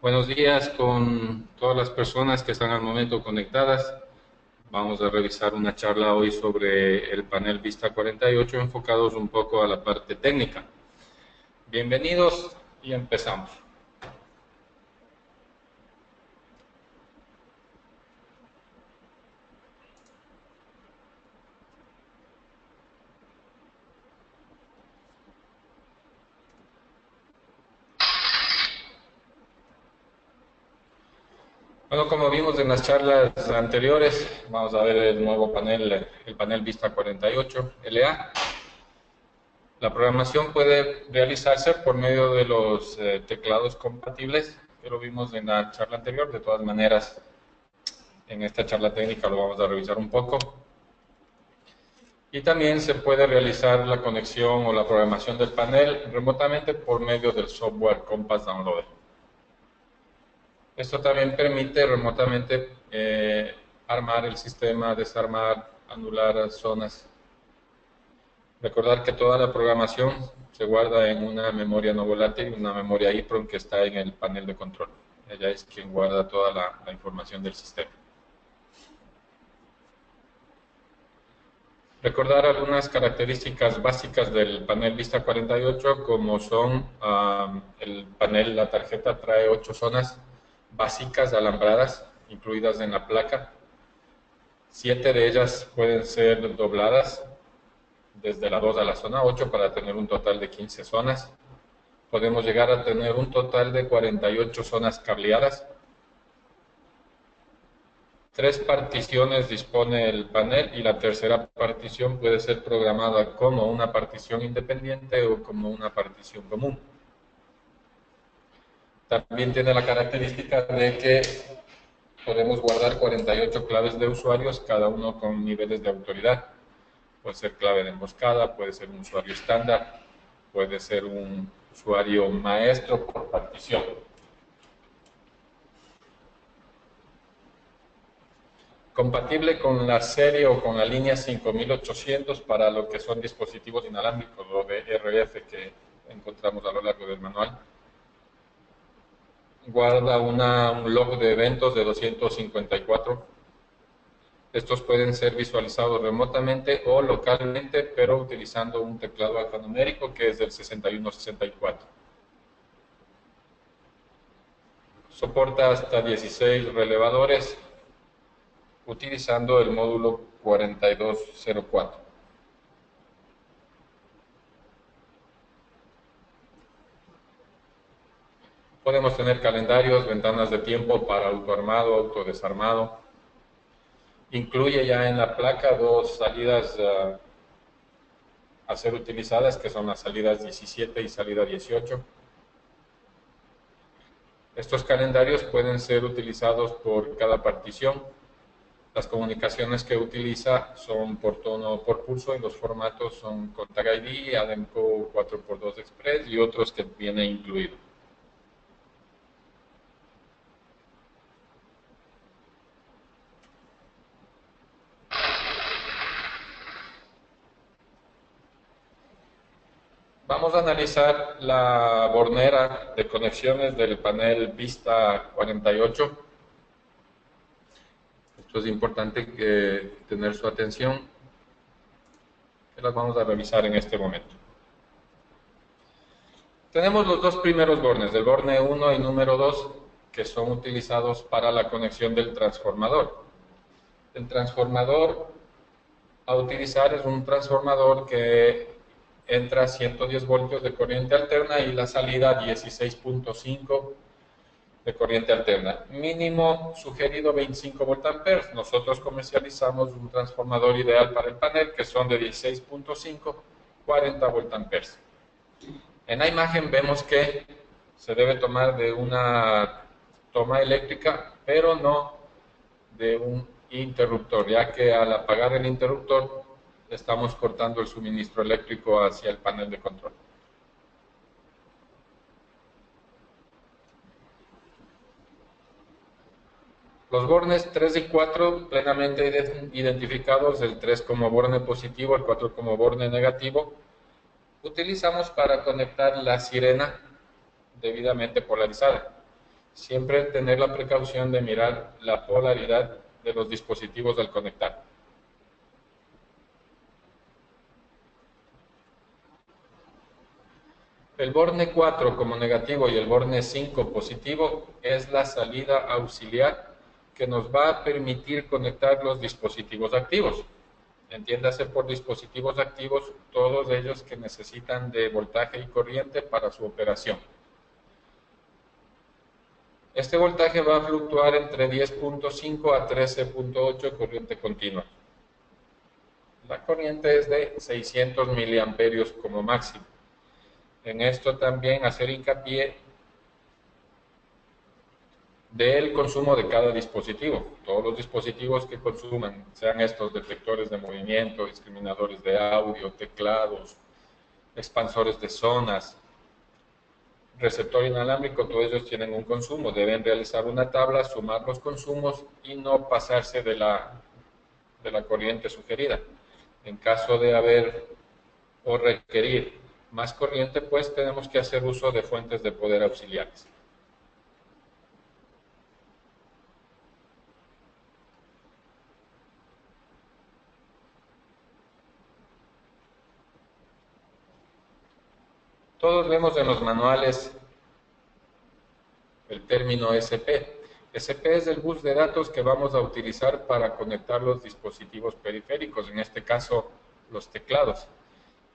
Buenos días con todas las personas que están al momento conectadas. Vamos a revisar una charla hoy sobre el panel Vista 48 enfocados un poco a la parte técnica. Bienvenidos y empezamos. Bueno, como vimos en las charlas anteriores, vamos a ver el nuevo panel, el panel Vista 48 LA. La programación puede realizarse por medio de los teclados compatibles, que lo vimos en la charla anterior. De todas maneras, en esta charla técnica lo vamos a revisar un poco. Y también se puede realizar la conexión o la programación del panel remotamente por medio del software Compass Downloader. Esto también permite remotamente armar el sistema, desarmar, anular zonas. Recordar que toda la programación se guarda en una memoria no volátil, una memoria EEPROM que está en el panel de control. Ella es quien guarda toda la información del sistema. Recordar algunas características básicas del panel Vista 48, como son el panel, la tarjeta trae 8 zonas básicas alambradas, incluidas en la placa. 7 de ellas pueden ser dobladas desde la 2 a la zona 8 para tener un total de 15 zonas. Podemos llegar a tener un total de 48 zonas cableadas. 3 particiones dispone el panel y la tercera partición puede ser programada como una partición independiente o como una partición común. También tiene la característica de que podemos guardar 48 claves de usuarios, cada uno con niveles de autoridad. Puede ser clave de emboscada, puede ser un usuario estándar, puede ser un usuario maestro por partición. Compatible con la serie o con la línea 5800 para lo que son dispositivos inalámbricos o de RF que encontramos a lo largo del manual. Guarda un log de eventos de 254. Estos pueden ser visualizados remotamente o localmente, pero utilizando un teclado alfanumérico que es del 6164. Soporta hasta 16 relevadores utilizando el módulo 4204. Podemos tener calendarios, ventanas de tiempo para autoarmado, autodesarmado. Incluye ya en la placa 2 salidas a ser utilizadas, que son las salidas 17 y salida 18. Estos calendarios pueden ser utilizados por cada partición. Las comunicaciones que utiliza son por tono o por pulso y los formatos son con Tag ID, ADEMCO 4x2 Express y otros que viene incluido. Vamos a analizar la bornera de conexiones del panel Vista 48. Esto es importante tener su atención, que las vamos a revisar en este momento. Tenemos los dos primeros bornes, el borne 1 y número 2, que son utilizados para la conexión del transformador. El transformador a utilizar es un transformador que entra 110 voltios de corriente alterna y la salida 16.5 de corriente alterna. Mínimo sugerido 25 voltamperes. Nosotros comercializamos un transformador ideal para el panel que son de 16.5, 40 voltamperes. En la imagen vemos que se debe tomar de una toma eléctrica, pero no de un interruptor, ya que al apagar el interruptor estamos cortando el suministro eléctrico hacia el panel de control. Los bornes 3 y 4 plenamente identificados, el 3 como borne positivo, el 4 como borne negativo, utilizamos para conectar la sirena debidamente polarizada. Siempre tener la precaución de mirar la polaridad de los dispositivos al conectar. El borne 4 como negativo y el borne 5 positivo es la salida auxiliar que nos va a permitir conectar los dispositivos activos. Entiéndase por dispositivos activos todos ellos que necesitan de voltaje y corriente para su operación. Este voltaje va a fluctuar entre 10.5 a 13.8 corriente continua. La corriente es de 600 miliamperios como máximo. En esto también hacer hincapié del consumo de cada dispositivo. Todos los dispositivos que consuman, sean estos detectores de movimiento, discriminadores de audio, teclados, expansores de zonas, receptor inalámbrico, todos ellos tienen un consumo. Deben realizar una tabla, sumar los consumos y no pasarse de la corriente sugerida. En caso de haber o requerir más corriente, pues tenemos que hacer uso de fuentes de poder auxiliares. Todos vemos en los manuales el término SP. SP es el bus de datos que vamos a utilizar para conectar los dispositivos periféricos, en este caso los teclados.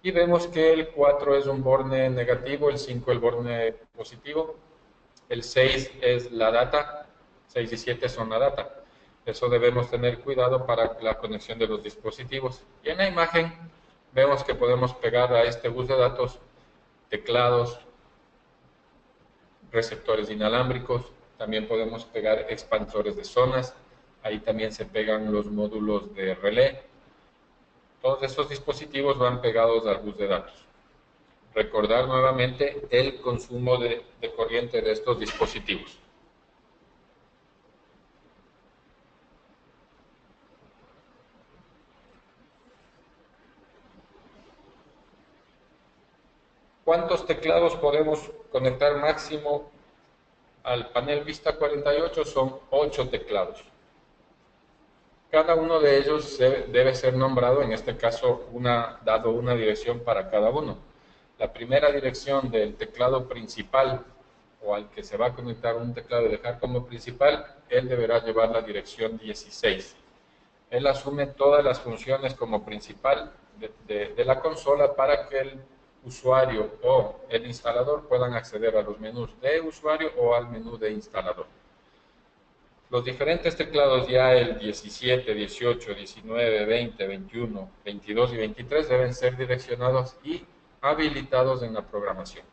Y vemos que el 4 es un borne negativo, el 5 el borne positivo, el 6 es la data, 6 y 7 son la data. Eso debemos tener cuidado para la conexión de los dispositivos. Y en la imagen vemos que podemos pegar a este bus de datos teclados, receptores inalámbricos, también podemos pegar expansores de zonas, ahí también se pegan los módulos de relé. Todos estos dispositivos van pegados al bus de datos. Recordar nuevamente el consumo de corriente de estos dispositivos. ¿Cuántos teclados podemos conectar máximo al panel Vista 48? Son 8 teclados. Cada uno de ellos debe ser nombrado, en este caso, dado una dirección para cada uno. La primera dirección del teclado principal o al que se va a conectar un teclado y dejar como principal, él deberá llevar la dirección 16. Él asume todas las funciones como principal de la consola para que el usuario o el instalador puedan acceder a los menús de usuario o al menú de instalador. Los diferentes teclados ya el 17, 18, 19, 20, 21, 22 y 23 deben ser direccionados y habilitados en la programación.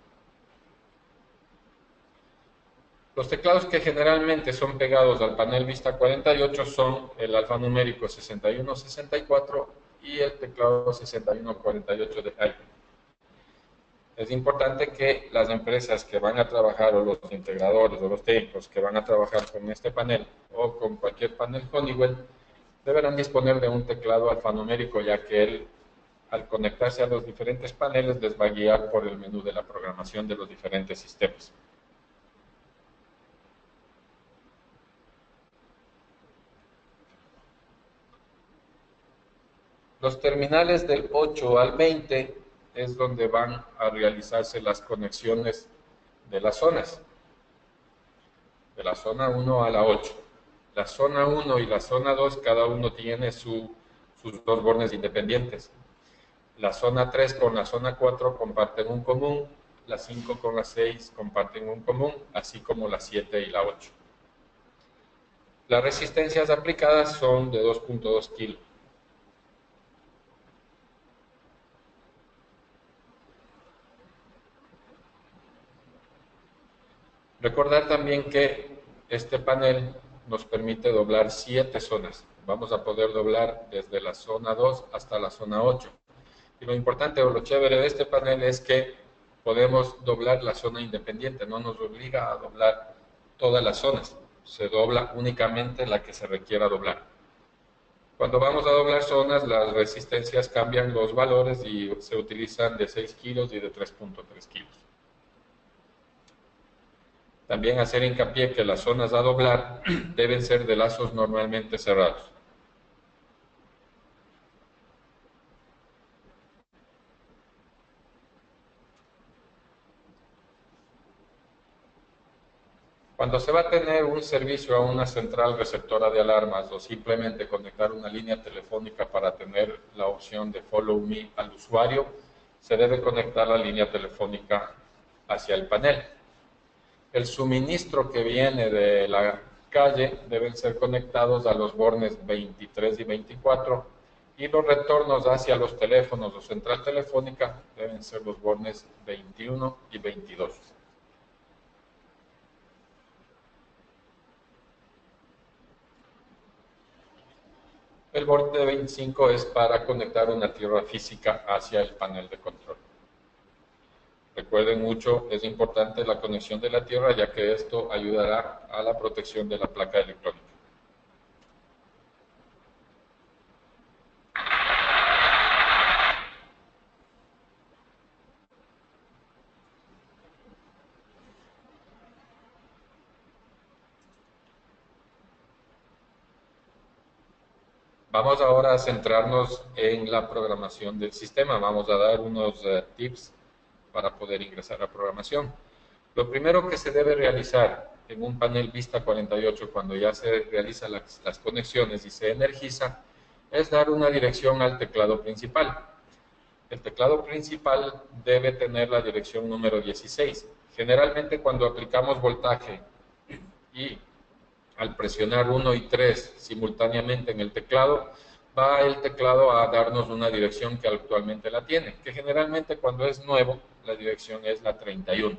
Los teclados que generalmente son pegados al panel Vista 48 son el alfanumérico 6164 y el teclado 6148 de iPhone. Es importante que las empresas que van a trabajar, o los integradores, o los técnicos que van a trabajar con este panel, o con cualquier panel Honeywell, deberán disponer de un teclado alfanumérico, ya que él, al conectarse a los diferentes paneles, les va a guiar por el menú de la programación de los diferentes sistemas. Los terminales del 8 al 20 es donde van a realizarse las conexiones de las zonas, de la zona 1 a la 8. La zona 1 y la zona 2, cada uno tiene sus dos bornes independientes. La zona 3 con la zona 4 comparten un común, la 5 con la 6 comparten un común, así como la 7 y la 8. Las resistencias aplicadas son de 2.2 kilos. Recordar también que este panel nos permite doblar 7 zonas. Vamos a poder doblar desde la zona 2 hasta la zona 8. Y lo importante o lo chévere de este panel es que podemos doblar la zona independiente, no nos obliga a doblar todas las zonas, se dobla únicamente la que se requiera doblar. Cuando vamos a doblar zonas, las resistencias cambian los valores y se utilizan de 6 kilos y de 3.3 kilos. También hacer hincapié que las zonas a doblar deben ser de lazos normalmente cerrados. Cuando se va a tener un servicio a una central receptora de alarmas o simplemente conectar una línea telefónica para tener la opción de Follow Me al usuario, se debe conectar la línea telefónica hacia el panel. El suministro que viene de la calle deben ser conectados a los bornes 23 y 24 y los retornos hacia los teléfonos o central telefónica deben ser los bornes 21 y 22. El borde 25 es para conectar una tierra física hacia el panel de control. Recuerden mucho, es importante la conexión de la tierra, ya que esto ayudará a la protección de la placa electrónica. Vamos ahora a centrarnos en la programación del sistema. Vamos a dar unos tips para poder ingresar a programación. Lo primero que se debe realizar en un panel Vista 48 cuando ya se realizan las conexiones y se energiza es dar una dirección al teclado principal. El teclado principal debe tener la dirección número 16. Generalmente cuando aplicamos voltaje y al presionar 1 y 3 simultáneamente en el teclado, va el teclado a darnos una dirección que actualmente la tiene, que generalmente cuando es nuevo, la dirección es la 31.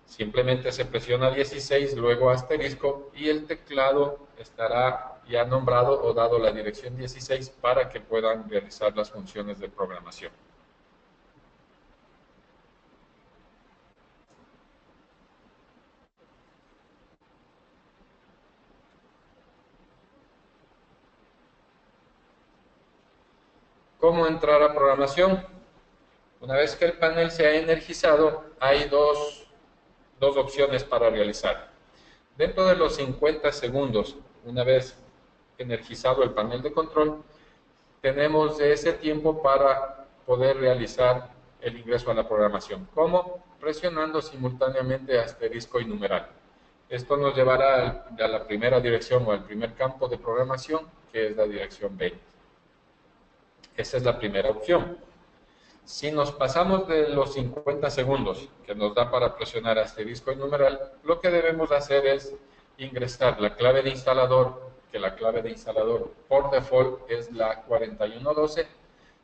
Simplemente se presiona 16, luego asterisco, y el teclado estará ya nombrado o dado la dirección 16 para que puedan realizar las funciones de programación. ¿Cómo entrar a programación? Una vez que el panel se ha energizado, hay dos opciones para realizar. Dentro de los 50 segundos, una vez energizado el panel de control, tenemos ese tiempo para poder realizar el ingreso a la programación. ¿Cómo? Presionando simultáneamente asterisco y numeral. Esto nos llevará a la primera dirección o al primer campo de programación, que es la dirección 20. Esa es la primera opción. Si nos pasamos de los 50 segundos que nos da para presionar asterisco y numeral, lo que debemos hacer es ingresar la clave de instalador, que la clave de instalador por default es la 4112,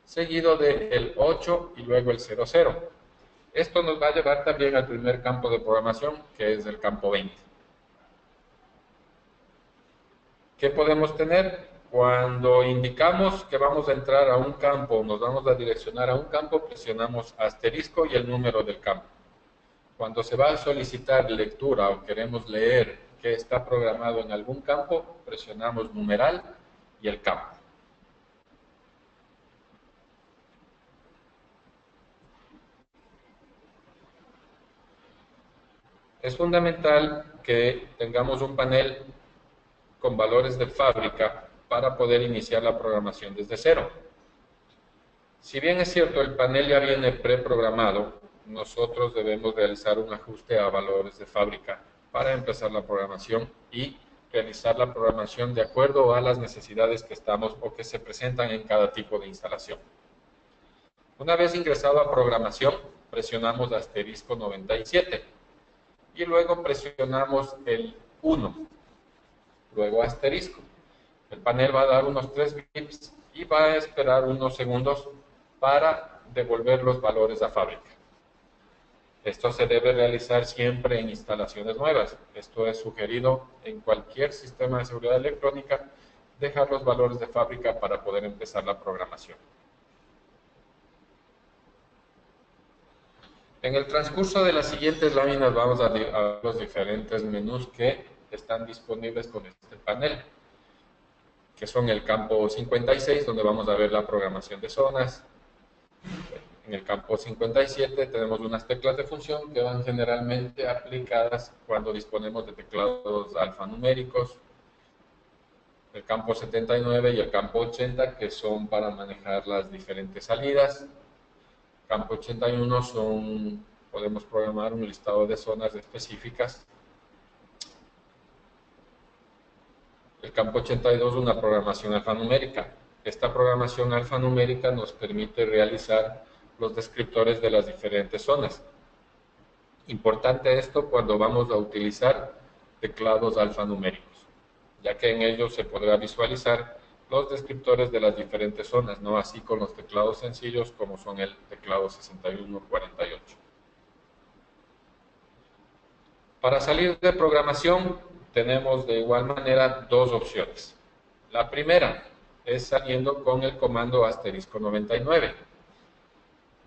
seguido del 8 y luego el 00. Esto nos va a llevar también al primer campo de programación, que es el campo 20. ¿Qué podemos tener? Cuando indicamos que vamos a entrar a un campo, nos vamos a direccionar a un campo, presionamos asterisco y el número del campo. Cuando se va a solicitar lectura o queremos leer que está programado en algún campo, presionamos numeral y el campo. Es fundamental que tengamos un panel con valores de fábrica para poder iniciar la programación desde cero. Si bien es cierto, el panel ya viene preprogramado, nosotros debemos realizar un ajuste a valores de fábrica para empezar la programación y realizar la programación de acuerdo a las necesidades que estamos o que se presentan en cada tipo de instalación. Una vez ingresado a programación, presionamos asterisco 97 y luego presionamos el 1, luego asterisco. El panel va a dar unos 3 bits y va a esperar unos segundos para devolver los valores a fábrica. Esto se debe realizar siempre en instalaciones nuevas. Esto es sugerido en cualquier sistema de seguridad electrónica, dejar los valores de fábrica para poder empezar la programación. En el transcurso de las siguientes láminas vamos a ver los diferentes menús que están disponibles con este panel, que son el campo 56, donde vamos a ver la programación de zonas, En el campo 57 tenemos unas teclas de función que van generalmente aplicadas cuando disponemos de teclados alfanuméricos. El campo 79 y el campo 80 que son para manejar las diferentes salidas. Campo 81 podemos programar un listado de zonas específicas. El campo 82 una programación alfanumérica. Esta programación alfanumérica nos permite realizar los descriptores de las diferentes zonas. Importante esto cuando vamos a utilizar teclados alfanuméricos, ya que en ellos se podrá visualizar los descriptores de las diferentes zonas, no así con los teclados sencillos como son el teclado 6148. Para salir de programación tenemos de igual manera dos opciones. La primera es saliendo con el comando *99.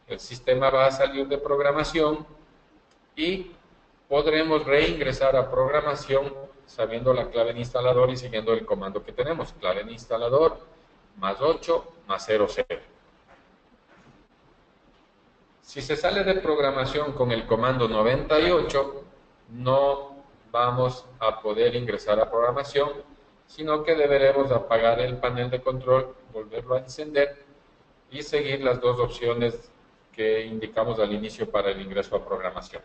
El sistema va a salir de programación y podremos reingresar a programación sabiendo la clave de instalador y siguiendo el comando que tenemos, clave de instalador +8 +00. Si se sale de programación con el comando 98, no vamos a poder ingresar a programación, sino que deberemos apagar el panel de control, volverlo a encender y seguir las dos opciones que indicamos al inicio para el ingreso a programación.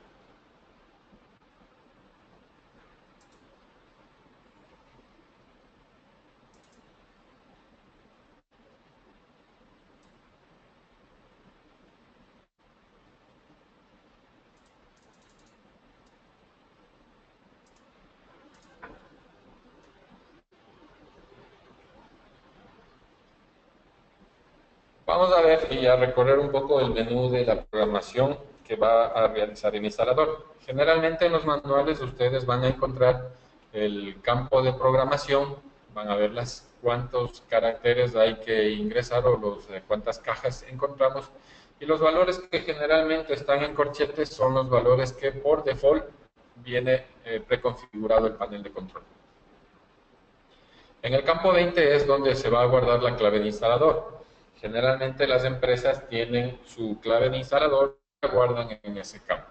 Vamos a ver y a recorrer un poco el menú de la programación que va a realizar el instalador. Generalmente en los manuales ustedes van a encontrar el campo de programación, van a ver cuántos caracteres hay que ingresar o cuántas cajas encontramos, y los valores que generalmente están en corchetes son los valores que por default viene preconfigurado el panel de control. En el campo 20 es donde se va a guardar la clave de instalador. Generalmente las empresas tienen su clave de instalador y la guardan en ese campo.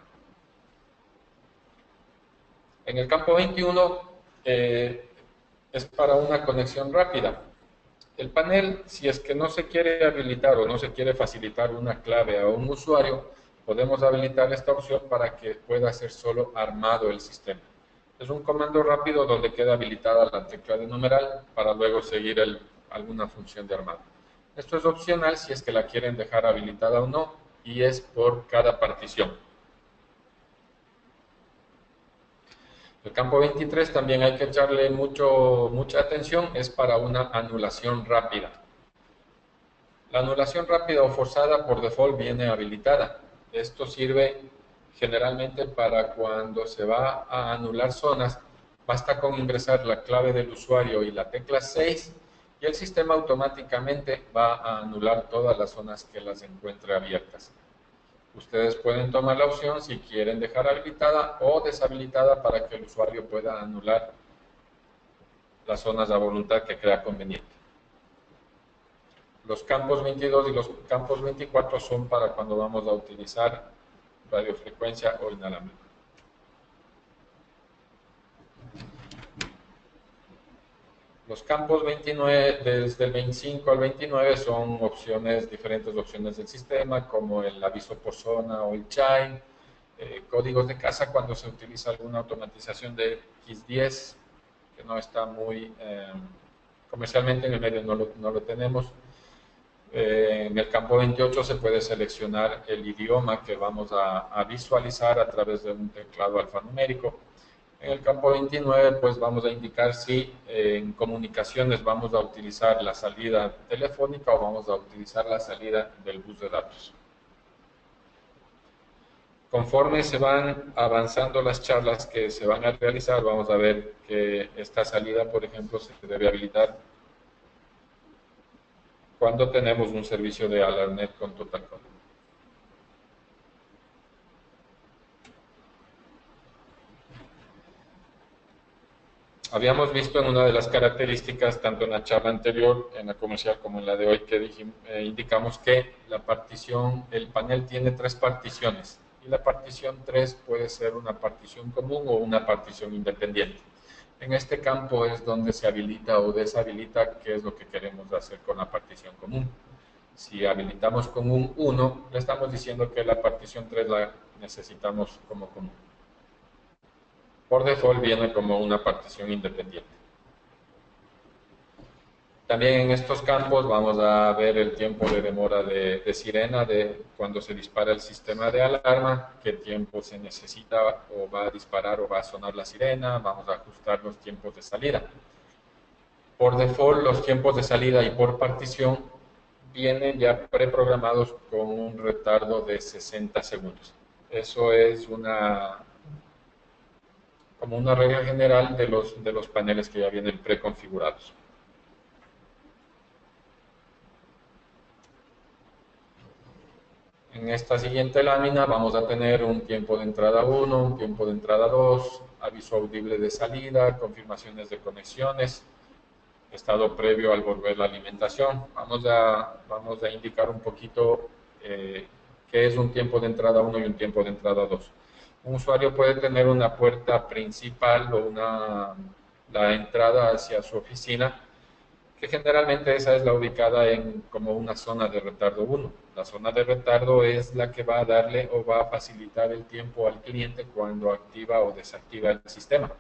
En el campo 21 es para una conexión rápida. El panel, si es que no se quiere habilitar o no se quiere facilitar una clave a un usuario, podemos habilitar esta opción para que pueda ser solo armado el sistema. Es un comando rápido donde queda habilitada la tecla de numeral para luego seguir alguna función de armado. Esto es opcional si es que la quieren dejar habilitada o no, y es por cada partición. El campo 23 también hay que echarle mucha atención, es para una anulación rápida. La anulación rápida o forzada por default viene habilitada. Esto sirve generalmente para cuando se va a anular zonas, basta con ingresar la clave del usuario y la tecla 6 y el sistema automáticamente va a anular todas las zonas que las encuentre abiertas. Ustedes pueden tomar la opción si quieren dejar habilitada o deshabilitada para que el usuario pueda anular las zonas a voluntad que crea conveniente. Los campos 22 y los campos 24 son para cuando vamos a utilizar radiofrecuencia o inalámbrico. Los campos 29, desde el 25 al 29 son diferentes opciones del sistema, como el aviso por zona o el chime, códigos de casa cuando se utiliza alguna automatización de X10, que no está muy comercialmente en el medio, no lo tenemos. En el campo 28 se puede seleccionar el idioma que vamos a visualizar a través de un teclado alfanumérico. En el campo 29 pues vamos a indicar si en comunicaciones vamos a utilizar la salida telefónica o vamos a utilizar la salida del bus de datos. Conforme se van avanzando las charlas que se van a realizar, vamos a ver que esta salida, por ejemplo, se debe habilitar cuando tenemos un servicio de Alarnet con TotalCom. Habíamos visto en una de las características, tanto en la charla anterior, en la comercial, como en la de hoy, que indicamos que la partición, el panel tiene 3 particiones, y la partición 3 puede ser una partición común o una partición independiente. En este campo es donde se habilita o deshabilita qué es lo que queremos hacer con la partición común. Si habilitamos con un 1, le estamos diciendo que la partición 3 la necesitamos como común. Por default viene como una partición independiente. También en estos campos vamos a ver el tiempo de demora de sirena, de cuando se dispara el sistema de alarma, qué tiempo se necesita o va a disparar o va a sonar la sirena, vamos a ajustar los tiempos de salida. Por default, los tiempos de salida y por partición vienen ya preprogramados con un retardo de 60 segundos. Eso es como una regla general de los paneles que ya vienen preconfigurados. En esta siguiente lámina vamos a tener un tiempo de entrada 1, un tiempo de entrada 2, aviso audible de salida, confirmaciones de conexiones, estado previo al volver la alimentación. Vamos a indicar un poquito qué es un tiempo de entrada 1 y un tiempo de entrada 2. Un usuario puede tener una puerta principal o la entrada hacia su oficina, que generalmente esa es la ubicada en como una zona de retardo 1. La zona de retardo es la que va a darle o va a facilitar el tiempo al cliente cuando activa o desactiva el sistema.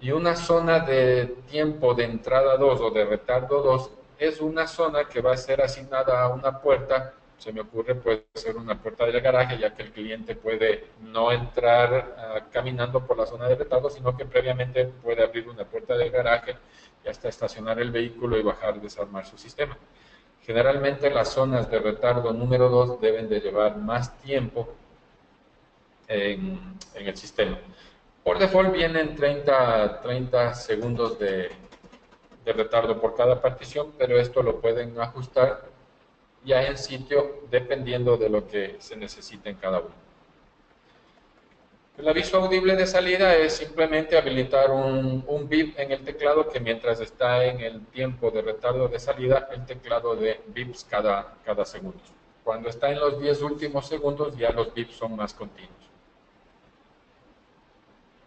Y una zona de tiempo de entrada 2 o de retardo 2 es una zona que va a ser asignada a una puerta. Se me ocurre, puede ser una puerta del garaje, ya que el cliente puede no entrar caminando por la zona de retardo, sino que previamente puede abrir una puerta del garaje y hasta estacionar el vehículo y bajar, desarmar su sistema. Generalmente las zonas de retardo número 2 deben de llevar más tiempo en el sistema. Por default vienen 30 segundos de retardo por cada partición, pero esto lo pueden ajustar ya en sitio dependiendo de lo que se necesite en cada uno. El aviso audible de salida es simplemente habilitar un bip en el teclado que mientras está en el tiempo de retardo de salida, el teclado de bips cada segundo. Cuando está en los 10 últimos segundos ya los bips son más continuos.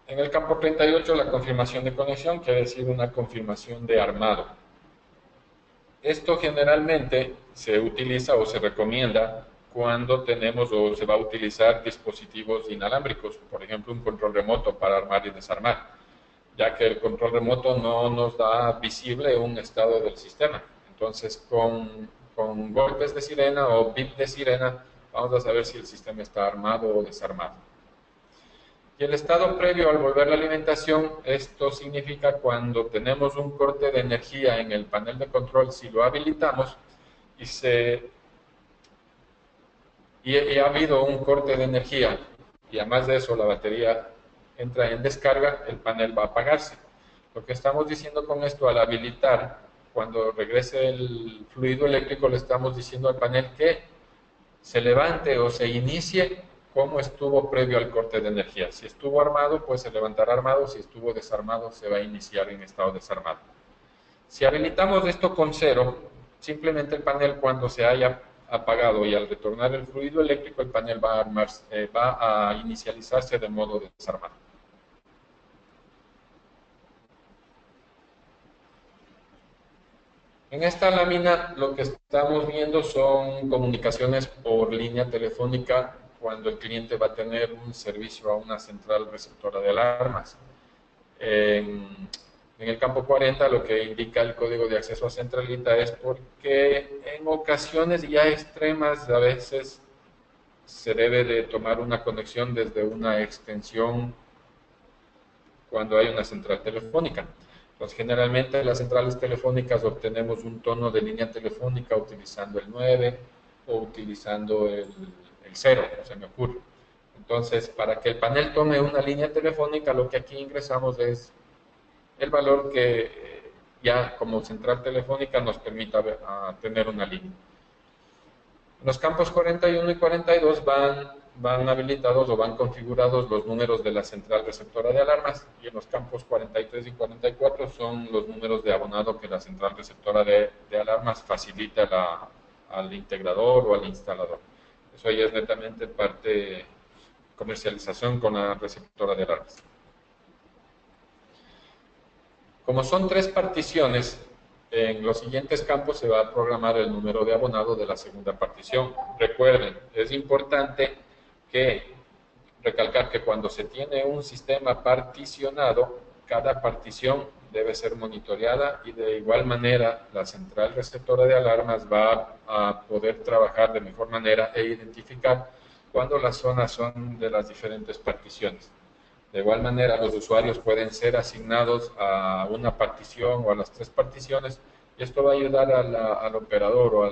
En el campo 38, la confirmación de conexión quiere decir una confirmación de armado. Esto generalmente se utiliza o se recomienda cuando tenemos o se va a utilizar dispositivos inalámbricos, por ejemplo, un control remoto para armar y desarmar, ya que el control remoto no nos da visible un estado del sistema. Entonces, con golpes de sirena o bip de sirena, vamos a saber si el sistema está armado o desarmado. Y el estado previo al volver la alimentación, esto significa cuando tenemos un corte de energía en el panel de control, si lo habilitamos y ha habido un corte de energía y además de eso la batería entra en descarga, el panel va a apagarse. Lo que estamos diciendo con esto, al habilitar, cuando regrese el fluido eléctrico, le estamos diciendo al panel que se levante o se inicie como estuvo previo al corte de energía. Si estuvo armado, pues se levantará armado. Si estuvo desarmado, se va a iniciar en estado desarmado. Si habilitamos esto con 0, simplemente el panel cuando se haya apagado y al retornar el fluido eléctrico, el panel va a inicializarse de modo desarmado. En esta lámina lo que estamos viendo son comunicaciones por línea telefónica cuando el cliente va a tener un servicio a una central receptora de alarmas. En el campo 40 lo que indica el código de acceso a centralita es porque en ocasiones ya extremas a veces se debe de tomar una conexión desde una extensión cuando hay una central telefónica. Pues generalmente en las centrales telefónicas obtenemos un tono de línea telefónica utilizando el 9 o utilizando el 0, se me ocurre. Entonces, para que el panel tome una línea telefónica, lo que aquí ingresamos es el valor que ya como central telefónica nos permita tener una línea. Los campos 41 y 42 van habilitados o van configurados los números de la central receptora de alarmas, y en los campos 43 y 44 son los números de abonado que la central receptora de alarmas facilita al integrador o al instalador. Eso ya es netamente parte comercialización con la receptora de alarmas. Como son 3 particiones, en los siguientes campos se va a programar el número de abonado de la segunda partición. Recuerden, es importante recalcar que cuando se tiene un sistema particionado, cada partición debe ser monitoreada, y de igual manera la central receptora de alarmas va a poder trabajar de mejor manera e identificar cuando las zonas son de las diferentes particiones. De igual manera, los usuarios pueden ser asignados a una partición o a las 3 particiones, y esto va a ayudar al operador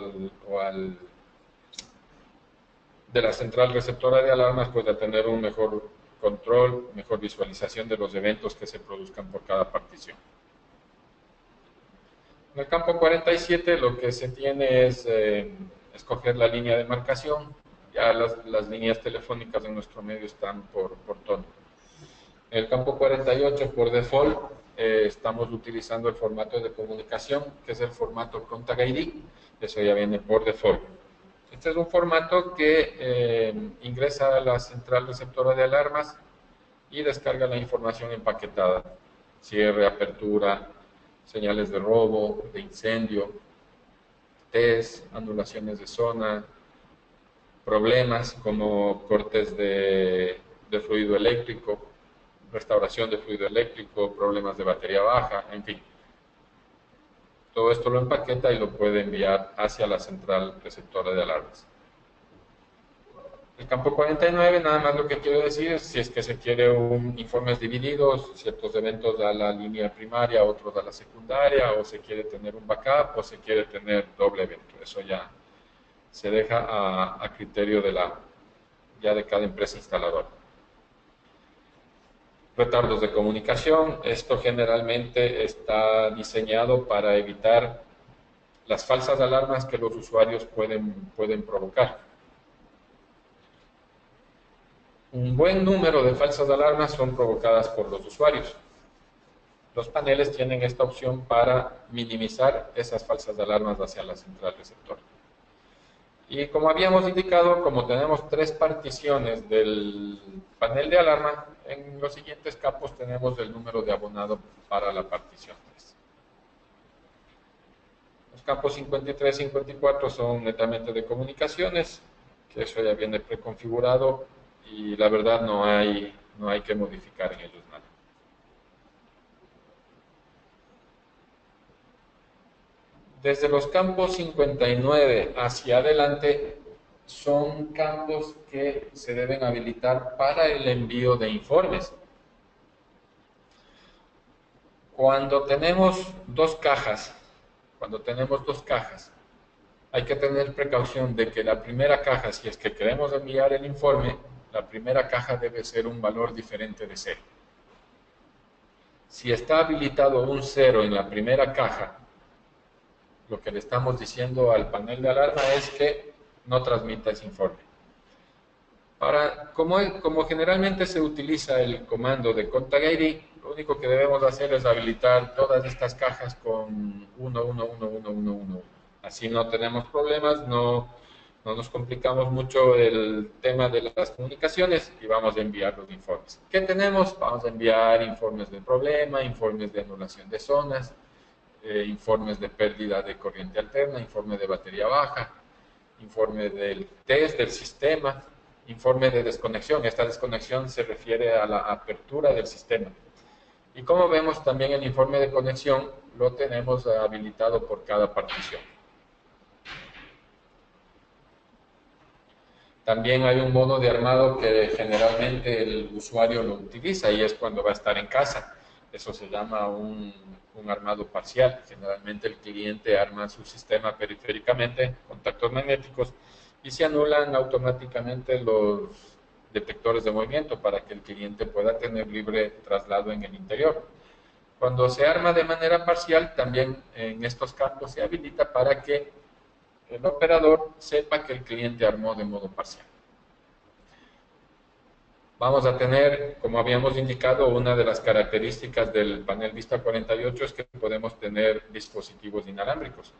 de la central receptora de alarmas pues a tener un mejor control, mejor visualización de los eventos que se produzcan por cada partición. En el campo 47 lo que se tiene es escoger la línea de marcación. Ya las líneas telefónicas en nuestro medio están por tono. En el campo 48, por default, estamos utilizando el formato de comunicación, que es el formato Contact ID. Eso ya viene por default. Este es un formato que ingresa a la central receptora de alarmas y descarga la información empaquetada. Cierre, apertura, señales de robo, de incendio, test, anulaciones de zona, problemas como cortes de fluido eléctrico, restauración de fluido eléctrico, problemas de batería baja, en fin. Todo esto lo empaqueta y lo puede enviar hacia la central receptora de alarmas. El campo 49, nada más lo que quiero decir es si es que se quiere informes divididos, ciertos eventos a la línea primaria, otros a la secundaria, o se quiere tener un backup, o se quiere tener doble evento. Eso ya se deja a criterio de cada empresa instaladora. Retardos de comunicación. Esto generalmente está diseñado para evitar las falsas alarmas que los usuarios pueden provocar. Un buen número de falsas alarmas son provocadas por los usuarios. Los paneles tienen esta opción para minimizar esas falsas alarmas hacia la central receptora. Y como habíamos indicado, como tenemos 3 particiones del panel de alarma, en los siguientes campos tenemos el número de abonado para la partición 3. Los campos 53 y 54 son netamente de comunicaciones, que eso ya viene preconfigurado y la verdad no hay que modificar en ellos nada. Desde los campos 59 hacia adelante son campos que se deben habilitar para el envío de informes. Cuando tenemos dos cajas, hay que tener precaución de que la primera caja, si es que queremos enviar el informe, la primera caja debe ser un valor diferente de 0. Si está habilitado un 0 en la primera caja, lo que le estamos diciendo al panel de alarma es que no transmita ese informe. Como generalmente se utiliza el comando de Contact ID, lo único que debemos hacer es habilitar todas estas cajas con 1. Así no tenemos problemas, no nos complicamos mucho el tema de las comunicaciones y vamos a enviar los informes. ¿Qué tenemos? Vamos a enviar informes de problema, informes de anulación de zonas, informes de pérdida de corriente alterna, informe de batería baja, informe del test del sistema, informe de desconexión. Esta desconexión se refiere a la apertura del sistema. Y como vemos, también el informe de conexión lo tenemos habilitado por cada partición. También hay un modo de armado que generalmente el usuario lo utiliza y es cuando va a estar en casa. Eso se llama un armado parcial. Generalmente el cliente arma su sistema periféricamente, contactos magnéticos, y se anulan automáticamente los detectores de movimiento para que el cliente pueda tener libre traslado en el interior. Cuando se arma de manera parcial, también en estos campos se habilita para que el operador sepa que el cliente armó de modo parcial. Vamos a tener, como habíamos indicado, una de las características del panel Vista 48 es que podemos tener dispositivos inalámbricos.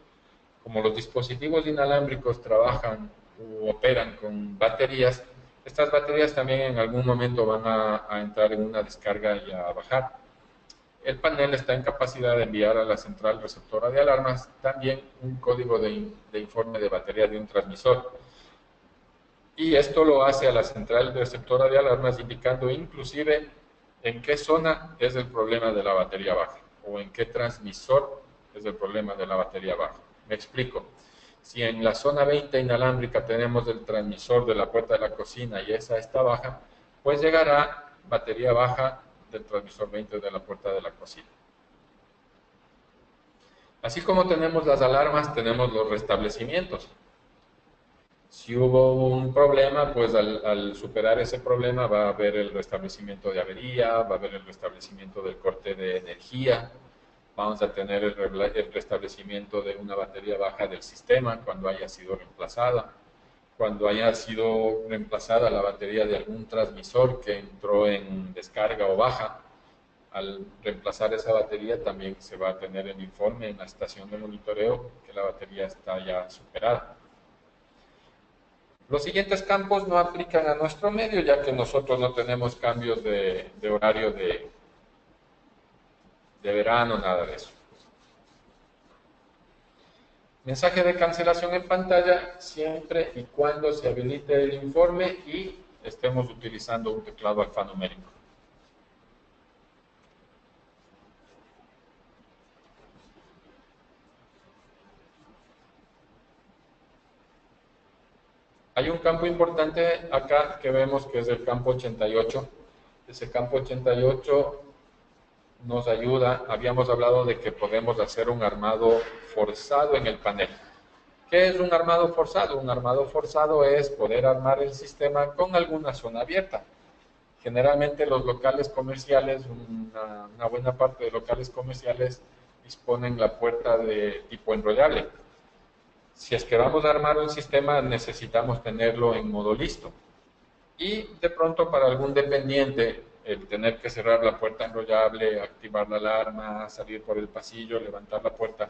Como los dispositivos inalámbricos trabajan o operan con baterías, estas baterías también en algún momento van a entrar en una descarga y a bajar. El panel está en capacidad de enviar a la central receptora de alarmas también un código de informe de batería de un transmisor. Y esto lo hace a la central receptora de alarmas indicando inclusive en qué zona es el problema de la batería baja o en qué transmisor es el problema de la batería baja. Me explico. Si en la zona 20 inalámbrica tenemos el transmisor de la puerta de la cocina y esa está baja, pues llegará batería baja del transmisor 20 de la puerta de la cocina. Así como tenemos las alarmas, tenemos los restablecimientos. Si hubo un problema, pues al superar ese problema va a haber el restablecimiento de avería, va a haber el restablecimiento del corte de energía, vamos a tener el restablecimiento de una batería baja del sistema cuando haya sido reemplazada, cuando haya sido reemplazada la batería de algún transmisor que entró en descarga o baja. Al reemplazar esa batería también se va a tener el informe en la estación de monitoreo que la batería está ya superada. Los siguientes campos no aplican a nuestro medio, ya que nosotros no tenemos cambios de horario de verano, nada de eso. Mensaje de cancelación en pantalla siempre y cuando se habilite el informe y estemos utilizando un teclado alfanumérico. Hay un campo importante acá que vemos que es el campo 88. Ese campo 88 nos ayuda, habíamos hablado de que podemos hacer un armado forzado en el panel. ¿Qué es un armado forzado? Un armado forzado es poder armar el sistema con alguna zona abierta. Generalmente los locales comerciales, una buena parte de locales comerciales disponen la puerta de tipo enrollable. Si es que vamos a armar un sistema necesitamos tenerlo en modo listo. Y de pronto para algún dependiente, el tener que cerrar la puerta enrollable, activar la alarma, salir por el pasillo, levantar la puerta,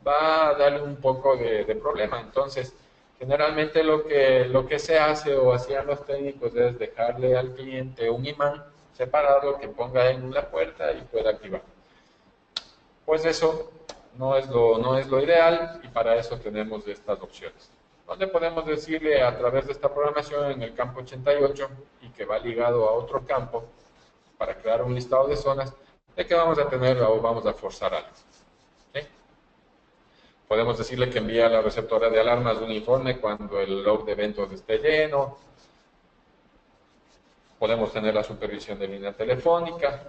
va a darle un poco de problema. Entonces, generalmente lo que se hace o hacían los técnicos es dejarle al cliente un imán separado que ponga en la puerta y pueda activar. Pues eso no es lo ideal y para eso tenemos estas opciones. Donde podemos decirle a través de esta programación en el campo 88 y que va ligado a otro campo para crear un listado de zonas de que vamos a tener o vamos a forzar algo. ¿Sí? Podemos decirle que envíe a la receptora de alarmas un informe cuando el log de eventos esté lleno. Podemos tener la supervisión de línea telefónica.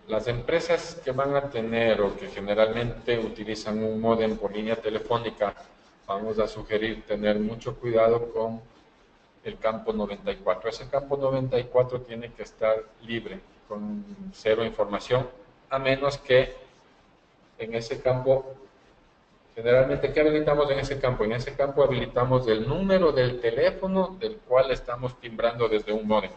Las empresas que van a tener o que generalmente utilizan un módem por línea telefónica, vamos a sugerir tener mucho cuidado con el campo 94. Ese campo 94 tiene que estar libre, con cero información, a menos que en ese campo, generalmente, ¿qué habilitamos en ese campo? En ese campo habilitamos el número del teléfono del cual estamos timbrando desde un módem.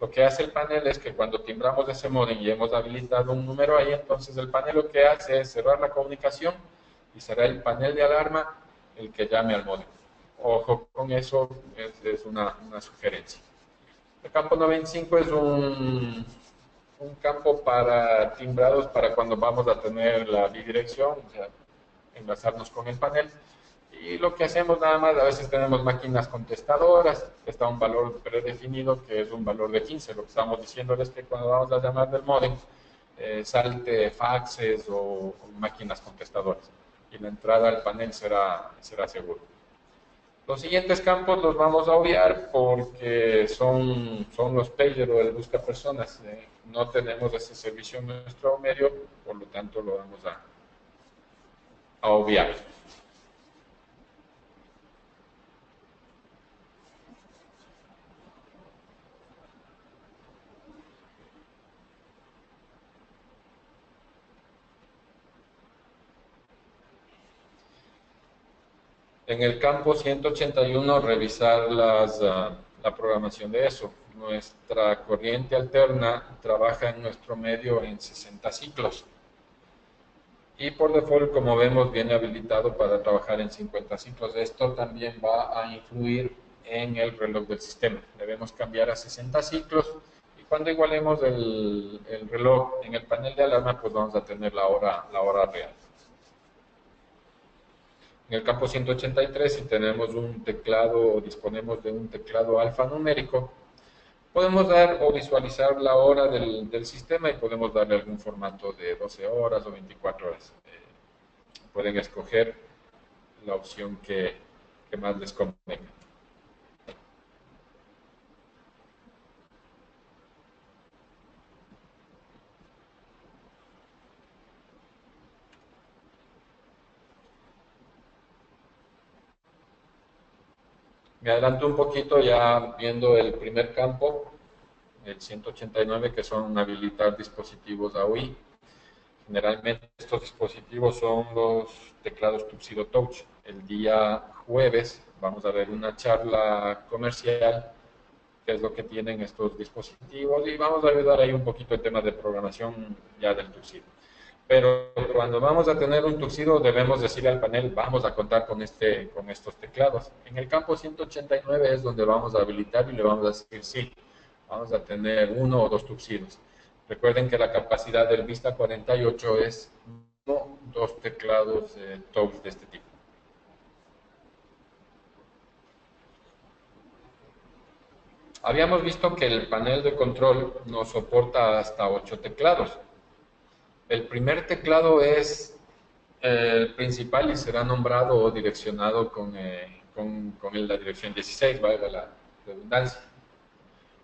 Lo que hace el panel es que cuando timbramos ese módem y hemos habilitado un número ahí, entonces el panel lo que hace es cerrar la comunicación y será el panel de alarma el que llame al módem. Ojo con eso, es una sugerencia. El campo 95 es un campo para timbrados para cuando vamos a tener la bidirección, o sea, enlazarnos con el panel. Y lo que hacemos nada más, a veces tenemos máquinas contestadoras, está un valor predefinido que es un valor de 15. Lo que estamos diciendo es que cuando vamos a llamar del módem, salte faxes o máquinas contestadoras. Y la entrada al panel será seguro. Los siguientes campos los vamos a obviar porque son los pager o el busca personas. No tenemos ese servicio en nuestro medio, por lo tanto lo vamos a obviar. En el campo 181, revisar la programación de eso. Nuestra corriente alterna trabaja en nuestro medio en 60 ciclos. Y por default, como vemos, viene habilitado para trabajar en 50 ciclos. Esto también va a influir en el reloj del sistema. Debemos cambiar a 60 ciclos y cuando igualemos el reloj en el panel de alarma, pues vamos a tener la hora real. En el campo 183, si tenemos un teclado o disponemos de un teclado alfanumérico, podemos dar o visualizar la hora del sistema y podemos darle algún formato de 12 horas o 24 horas. Pueden escoger la opción que más les convenga. Me adelanto un poquito ya viendo el primer campo, el 189, que son habilitar dispositivos AOI. Generalmente estos dispositivos son los teclados Tuxedo Touch. El día jueves vamos a ver una charla comercial, qué es lo que tienen estos dispositivos, y vamos a ayudar ahí un poquito en temas de programación ya del Tuxedo. Pero cuando vamos a tener un Tuxedo debemos decirle al panel, vamos a contar con estos teclados. En el campo 189 es donde vamos a habilitar y le vamos a decir sí, vamos a tener uno o dos Tuxedos. Recuerden que la capacidad del Vista 48 es uno, dos teclados touch de este tipo. Habíamos visto que el panel de control nos soporta hasta 8 teclados. El primer teclado es el principal y será nombrado o direccionado con la dirección 16, valga la redundancia.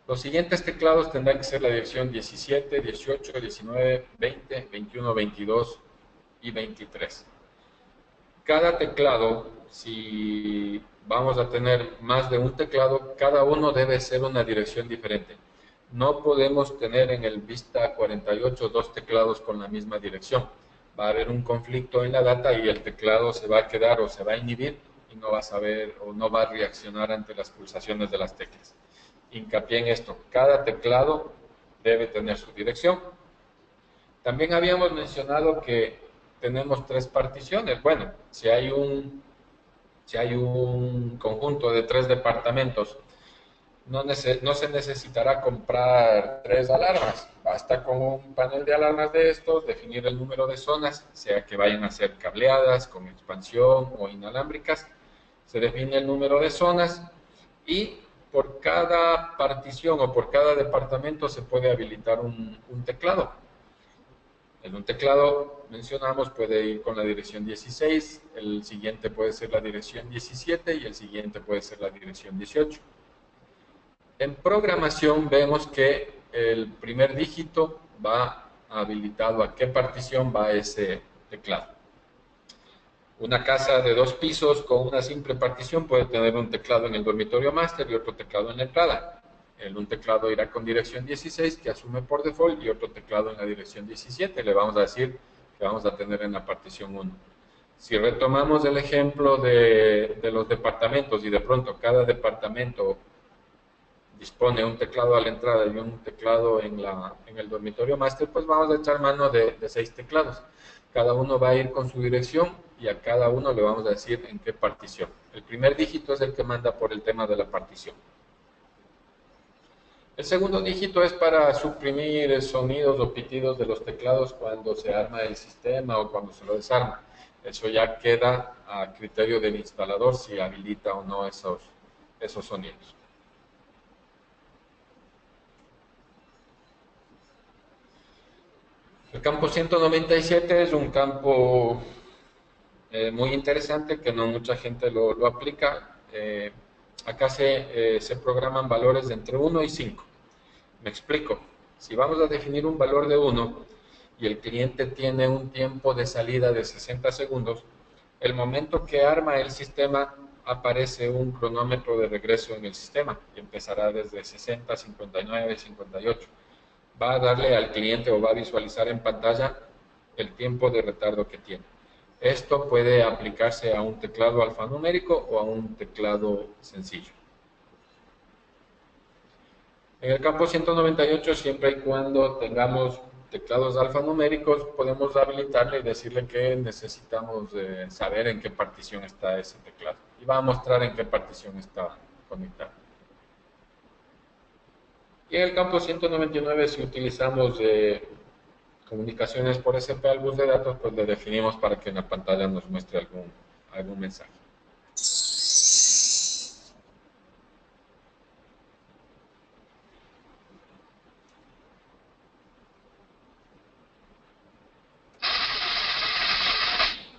Los siguientes teclados tendrán que ser la dirección 17, 18, 19, 20, 21, 22 y 23. Cada teclado, si vamos a tener más de un teclado, cada uno debe ser una dirección diferente. No podemos tener en el Vista 48 dos teclados con la misma dirección. Va a haber un conflicto en la data y el teclado se va a quedar o se va a inhibir y no va a saber o no va a reaccionar ante las pulsaciones de las teclas. Hincapié en esto, cada teclado debe tener su dirección. También habíamos mencionado que tenemos 3 particiones. Bueno, si hay un conjunto de 3 departamentos, no se necesitará comprar 3 alarmas. Basta con un panel de alarmas de estos, definir el número de zonas, sea que vayan a ser cableadas, con expansión o inalámbricas. Se define el número de zonas y por cada partición o por cada departamento se puede habilitar un teclado. En un teclado, mencionamos, puede ir con la dirección 16, el siguiente puede ser la dirección 17 y el siguiente puede ser la dirección 18. En programación vemos que el primer dígito va habilitado a qué partición va ese teclado. Una casa de 2 pisos con una simple partición puede tener un teclado en el dormitorio máster y otro teclado en la entrada. Un teclado irá con dirección 16, que asume por default, y otro teclado en la dirección 17. Le vamos a decir que vamos a tener en la partición 1. Si retomamos el ejemplo de los departamentos y de pronto cada departamento dispone un teclado a la entrada y un teclado en el dormitorio máster, pues vamos a echar mano de 6 teclados. Cada uno va a ir con su dirección y a cada uno le vamos a decir en qué partición. El primer dígito es el que manda por el tema de la partición. El segundo dígito es para suprimir sonidos o pitidos de los teclados cuando se arma el sistema o cuando se lo desarma. Eso ya queda a criterio del instalador si habilita o no esos sonidos. El campo 197 es un campo muy interesante que no mucha gente lo aplica. Acá se programan valores de entre 1 y 5. Me explico. Si vamos a definir un valor de 1 y el cliente tiene un tiempo de salida de 60 segundos, el momento que arma el sistema aparece un cronómetro de regreso en el sistema y empezará desde 60, 59, 58. Va a darle al cliente o va a visualizar en pantalla el tiempo de retardo que tiene. Esto puede aplicarse a un teclado alfanumérico o a un teclado sencillo. En el campo 198, siempre y cuando tengamos teclados alfanuméricos, podemos habilitarle y decirle que necesitamos saber en qué partición está ese teclado. Y va a mostrar en qué partición está conectado. Y en el campo 199, si utilizamos comunicaciones por SP al bus de datos, pues le definimos para que en la pantalla nos muestre algún mensaje.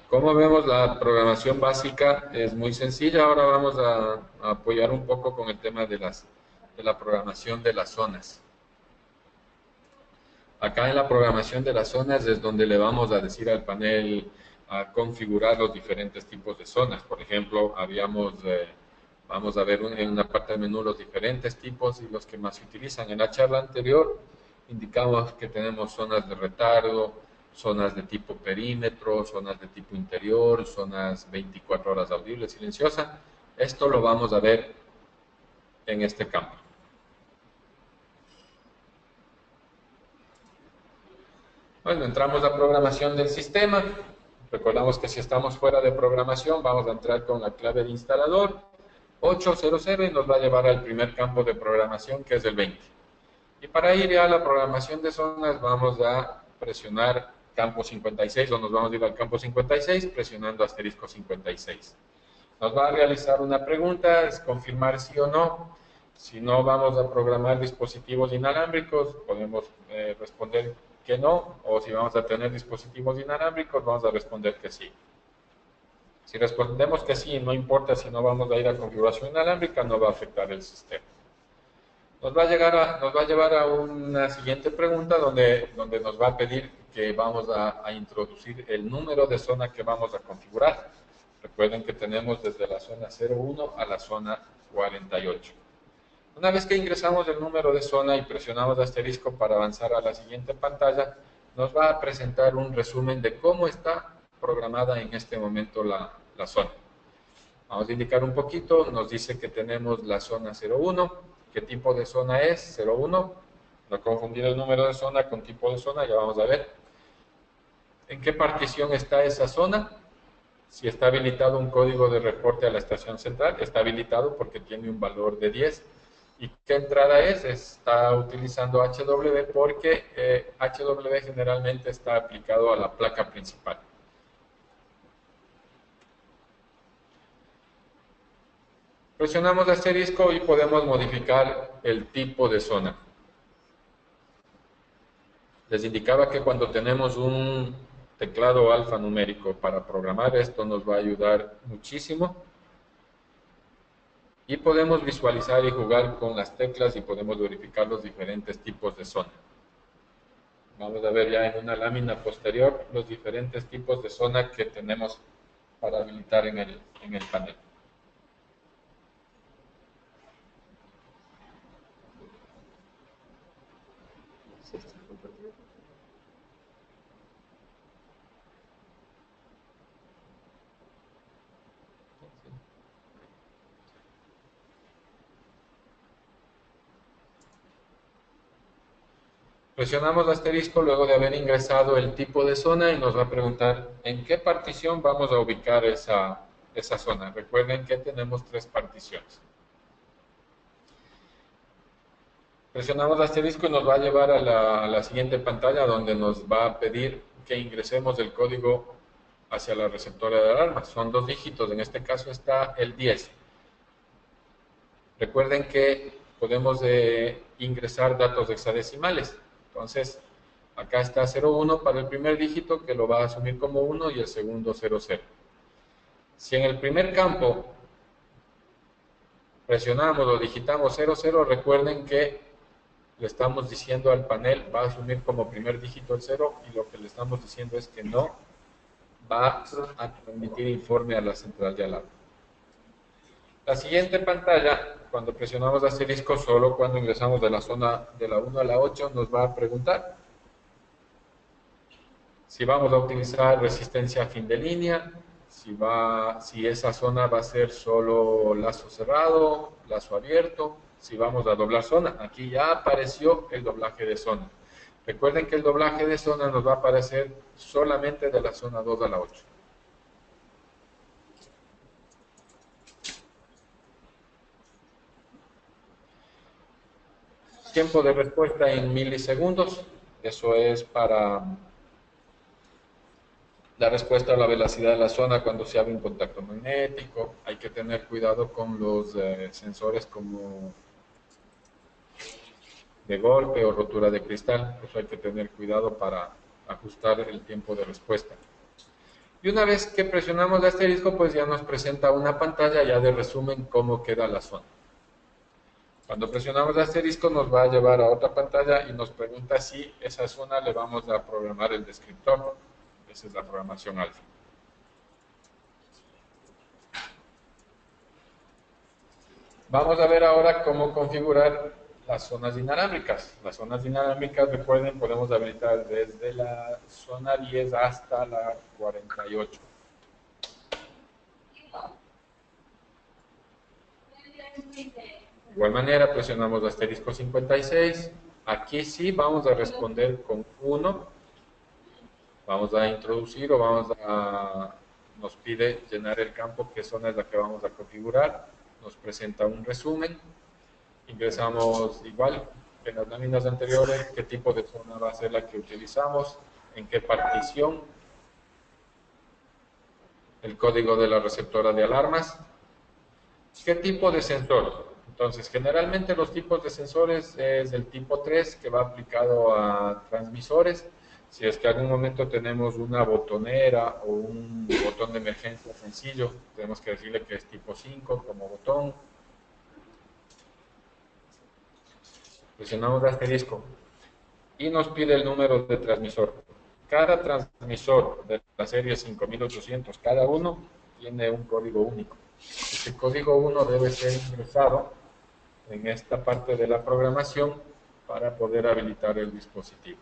Como vemos, la programación básica es muy sencilla. Ahora vamos a apoyar un poco con el tema de la programación de las zonas. Acá en la programación de las zonas es donde le vamos a decir al panel a configurar los diferentes tipos de zonas. Por ejemplo, vamos a ver en una parte del menú los diferentes tipos y los que más se utilizan. En la charla anterior indicamos que tenemos zonas de retardo, zonas de tipo perímetro, zonas de tipo interior, zonas 24 horas audible, silenciosa. Esto lo vamos a ver en este campo. Bueno, entramos a programación del sistema. Recordamos que si estamos fuera de programación, vamos a entrar con la clave de instalador 800 y nos va a llevar al primer campo de programación, que es el 20. Y para ir a la programación de zonas, vamos a presionar campo 56, o nos vamos a ir al campo 56 presionando asterisco 56. Nos va a realizar una pregunta, es confirmar sí o no. Si no vamos a programar dispositivos inalámbricos, podemos responder que no, o si vamos a tener dispositivos inalámbricos, vamos a responder que sí. Si respondemos que sí, no importa si no vamos a ir a configuración inalámbrica, no va a afectar el sistema. Nos va a llevar a una siguiente pregunta donde nos va a pedir que vamos a introducir el número de zona que vamos a configurar. Recuerden que tenemos desde la zona 01 a la zona 48. Una vez que ingresamos el número de zona y presionamos asterisco para avanzar a la siguiente pantalla, nos va a presentar un resumen de cómo está programada en este momento la zona. Vamos a indicar un poquito, nos dice que tenemos la zona 01, qué tipo de zona es, 01, no confundir el número de zona con tipo de zona, ya vamos a ver. ¿En qué partición está esa zona? Si está habilitado un código de reporte a la estación central, está habilitado porque tiene un valor de 10. ¿Y qué entrada es? Está utilizando HW porque HW generalmente está aplicado a la placa principal. Presionamos asterisco y podemos modificar el tipo de zona. Les indicaba que cuando tenemos un teclado alfanumérico para programar, esto nos va a ayudar muchísimo. Y podemos visualizar y jugar con las teclas y podemos verificar los diferentes tipos de zona. Vamos a ver ya en una lámina posterior los diferentes tipos de zona que tenemos para habilitar en el panel. Presionamos asterisco luego de haber ingresado el tipo de zona y nos va a preguntar en qué partición vamos a ubicar esa zona. Recuerden que tenemos 3 particiones. Presionamos asterisco y nos va a llevar a la siguiente pantalla donde nos va a pedir que ingresemos el código hacia la receptora de alarma. Son 2 dígitos, en este caso está el 10. Recuerden que podemos ingresar datos hexadecimales. Entonces, acá está 01 para el primer dígito, que lo va a asumir como 1, y el segundo 00. Si en el primer campo presionamos o digitamos 00, recuerden que le estamos diciendo al panel, va a asumir como primer dígito el 0, y lo que le estamos diciendo es que no va a transmitir informe a la central de alarma. La siguiente pantalla, cuando presionamos asterisco, solo cuando ingresamos de la zona de la 1 a la 8, nos va a preguntar si vamos a utilizar resistencia a fin de línea, si esa zona va a ser solo lazo cerrado, lazo abierto, si vamos a doblar zona. Aquí ya apareció el doblaje de zona. Recuerden que el doblaje de zona nos va a aparecer solamente de la zona 2 a la 8. Tiempo de respuesta en milisegundos. Eso es para la respuesta a la velocidad de la zona cuando se abre un contacto magnético. Hay que tener cuidado con los sensores como de golpe o rotura de cristal. Eso hay que tener cuidado para ajustar el tiempo de respuesta. Y una vez que presionamos el asterisco, pues ya nos presenta una pantalla ya de resumen cómo queda la zona. Cuando presionamos el asterisco nos va a llevar a otra pantalla y nos pregunta si esa zona le vamos a programar el descriptor. Esa es la programación alfa. Vamos a ver ahora cómo configurar las zonas inalámbricas. Las zonas inalámbricas, recuerden, podemos habilitar desde la zona 10 hasta la 48. De igual manera, presionamos asterisco 56. Aquí sí vamos a responder con 1. Vamos a introducir nos pide llenar el campo, qué zona es la que vamos a configurar. Nos presenta un resumen. Ingresamos igual que en las láminas anteriores, qué tipo de zona va a ser la que utilizamos, en qué partición, el código de la receptora de alarmas, qué tipo de sensor. Entonces, generalmente los tipos de sensores es el tipo 3 que va aplicado a transmisores. Si es que en algún momento tenemos una botonera o un botón de emergencia sencillo, tenemos que decirle que es tipo 5 como botón. Presionamos el asterisco y nos pide el número de transmisor. Cada transmisor de la serie 5800, cada uno tiene un código único. Este código 1 debe ser ingresado en esta parte de la programación para poder habilitar el dispositivo.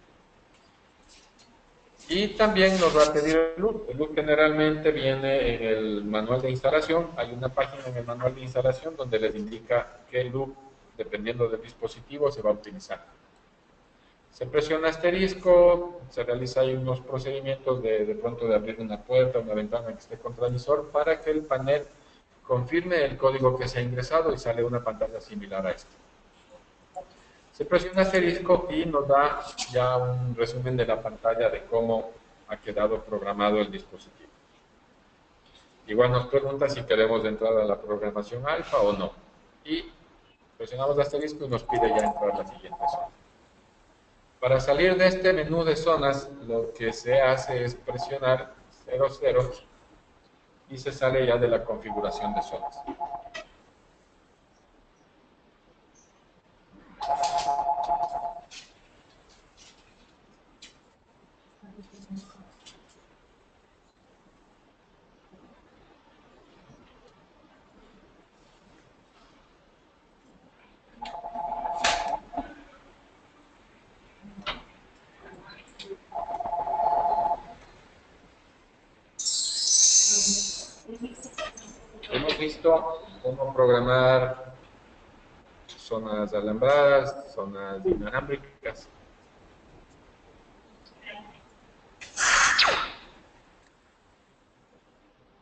Y también nos va a pedir el loop. El loop generalmente viene en el manual de instalación. Hay una página en el manual de instalación donde les indica qué loop, dependiendo del dispositivo, se va a utilizar. Se presiona asterisco, se realiza ahí unos procedimientos de pronto de abrir una puerta, una ventana que esté con transmisor para que el panel confirme el código que se ha ingresado y sale una pantalla similar a esta. Se presiona asterisco y nos da ya un resumen de la pantalla de cómo ha quedado programado el dispositivo. Igual nos pregunta si queremos entrar a la programación alfa o no. Y presionamos asterisco y nos pide ya entrar a la siguiente zona. Para salir de este menú de zonas, lo que se hace es presionar 00 y se sale ya de la configuración de zonas. Hemos visto cómo programar zonas alambradas, zonas inalámbricas.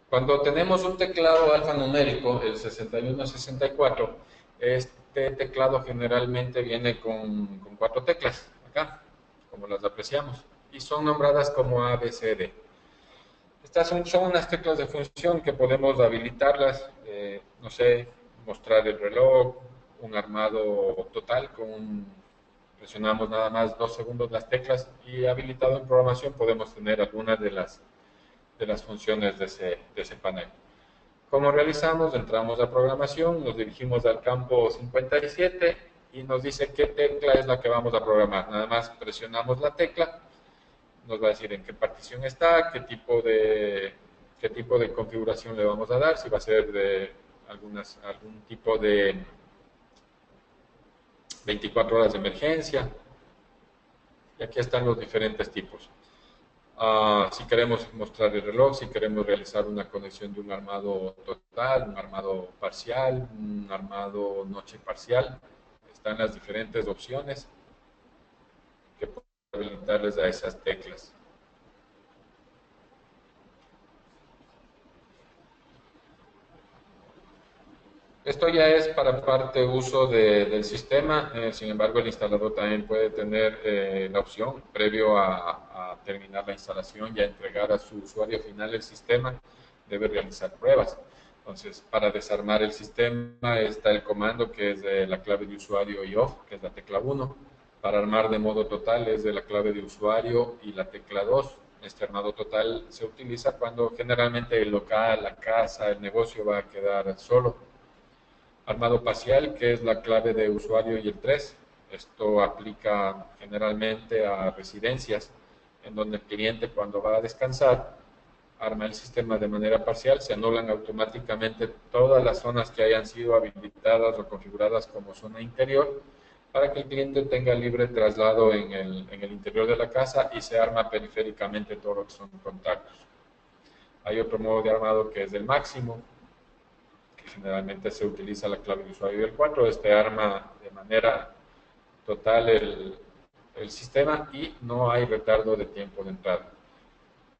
Cuando tenemos un teclado alfanumérico, el 6164, este teclado generalmente viene con 4 teclas, acá, como las apreciamos, y son nombradas como A, B, C, D. Estas son unas teclas de función que podemos habilitarlas, no sé, mostrar el reloj, un armado total, presionamos nada más 2 segundos las teclas y habilitado en programación podemos tener algunas de las funciones de ese panel. ¿Cómo realizamos? Entramos a programación, nos dirigimos al campo 57 y nos dice qué tecla es la que vamos a programar. Nada más presionamos la tecla, nos va a decir en qué partición está, qué tipo de configuración le vamos a dar, si va a ser de algún tipo de 24 horas de emergencia. Y aquí están los diferentes tipos. Si queremos mostrar el reloj, si queremos realizar una conexión de un armado total, un armado parcial, un armado noche parcial, están las diferentes opciones que pueden habilitarles a esas teclas. Esto ya es para parte uso del sistema, sin embargo el instalador también puede tener la opción, previo a terminar la instalación y a entregar a su usuario final el sistema, debe realizar pruebas. Entonces, para desarmar el sistema está el comando que es de la clave de usuario y off, que es la tecla 1. Para armar de modo total es de la clave de usuario y la tecla 2. Este armado total se utiliza cuando generalmente el local, la casa, el negocio va a quedar solo. Armado parcial, que es la clave de usuario y el 3. Esto aplica generalmente a residencias, en donde el cliente cuando va a descansar, arma el sistema de manera parcial, se anulan automáticamente todas las zonas que hayan sido habilitadas o configuradas como zona interior, para que el cliente tenga libre traslado en el interior de la casa y se arma periféricamente todo lo que son contactos. Hay otro modo de armado que es el máximo, generalmente se utiliza la clave de usuario del 4. Este arma de manera total el sistema y no hay retardo de tiempo de entrada.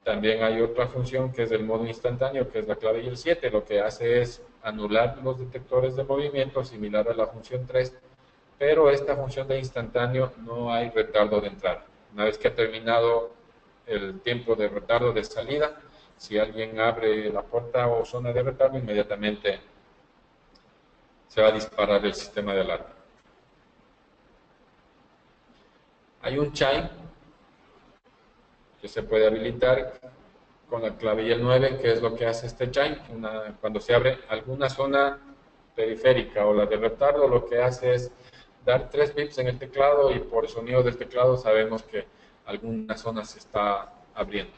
También hay otra función que es el modo instantáneo, que es la clave y el 7. Lo que hace es anular los detectores de movimiento, similar a la función 3, pero esta función de instantáneo no hay retardo de entrada. Una vez que ha terminado el tiempo de retardo de salida, si alguien abre la puerta o zona de retardo, inmediatamente se va a disparar el sistema de alarma. Hay un chime que se puede habilitar con la clave y el 9, que es lo que hace este chime. Cuando se abre alguna zona periférica o la de retardo, lo que hace es dar 3 bips en el teclado y por el sonido del teclado sabemos que alguna zona se está abriendo.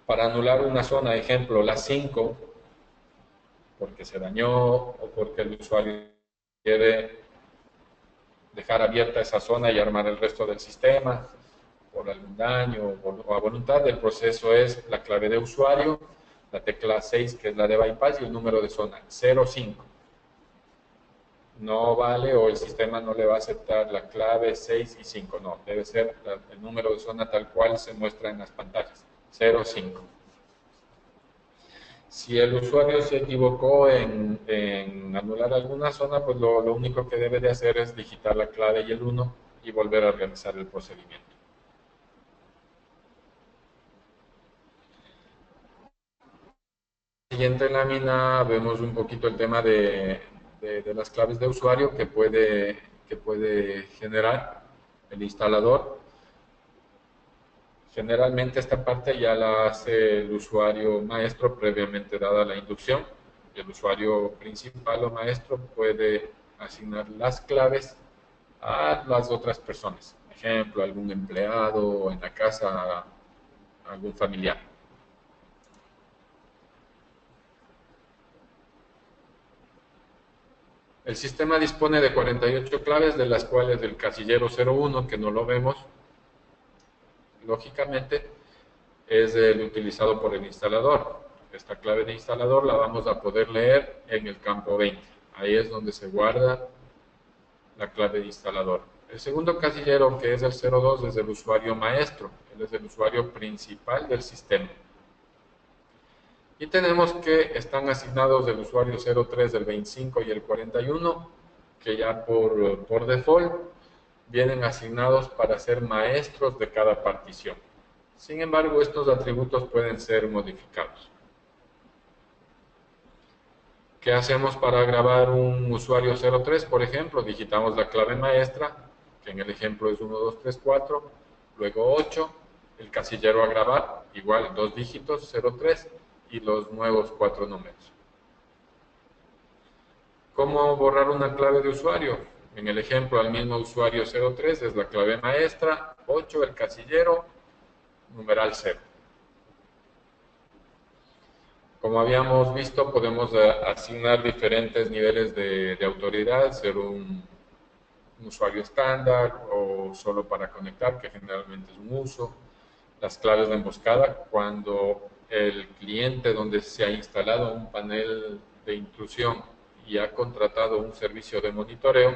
Para anular una zona, ejemplo, la 5, porque se dañó o porque el usuario quiere dejar abierta esa zona y armar el resto del sistema por algún daño o a voluntad, el proceso es la clave de usuario, la tecla 6 que es la de bypass y el número de zona 05. No vale o el sistema no le va a aceptar la clave 6 y 5, no, debe ser el número de zona tal cual se muestra en las pantallas, 05. Si el usuario se equivocó en anular alguna zona, pues lo único que debe de hacer es digitar la clave y el 1 y volver a realizar el procedimiento. En la siguiente lámina vemos un poquito el tema de las claves de usuario que puede generar el instalador. Generalmente esta parte ya la hace el usuario maestro previamente dada la inducción. El usuario principal o maestro puede asignar las claves a las otras personas. Ejemplo, algún empleado o en la casa algún familiar. El sistema dispone de 48 claves, de las cuales el casillero 01, que no lo vemos, lógicamente, es el utilizado por el instalador. Esta clave de instalador la vamos a poder leer en el campo 20. Ahí es donde se guarda la clave de instalador. El segundo casillero, que es el 02, es el usuario maestro. Él es el usuario principal del sistema. Y tenemos que están asignados el usuario 03, el 25 y el 41, que ya por default vienen asignados para ser maestros de cada partición. Sin embargo, estos atributos pueden ser modificados. ¿Qué hacemos para grabar un usuario 03? Por ejemplo, digitamos la clave maestra, que en el ejemplo es 1, 2, 3, 4, luego 8, el casillero a grabar, igual 2 dígitos, 03, y los nuevos 4 números. ¿Cómo borrar una clave de usuario? En el ejemplo, al mismo usuario 03 es la clave maestra, 8 el casillero, numeral 0. Como habíamos visto, podemos asignar diferentes niveles de autoridad, ser un un usuario estándar o solo para conectar, que generalmente es un uso. Las claves de emboscada, cuando el cliente donde se ha instalado un panel de intrusión y ha contratado un servicio de monitoreo,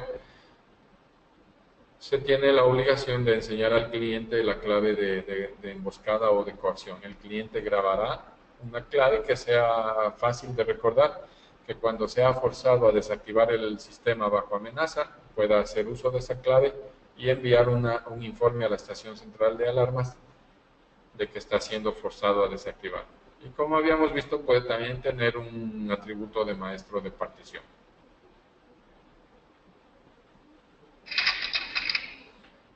se tiene la obligación de enseñar al cliente la clave de emboscada o de coacción. El cliente grabará una clave que sea fácil de recordar, que cuando sea forzado a desactivar el sistema bajo amenaza, pueda hacer uso de esa clave y enviar un informe a la estación central de alarmas de que está siendo forzado a desactivar. Y como habíamos visto, puede también tener un atributo de maestro de partición.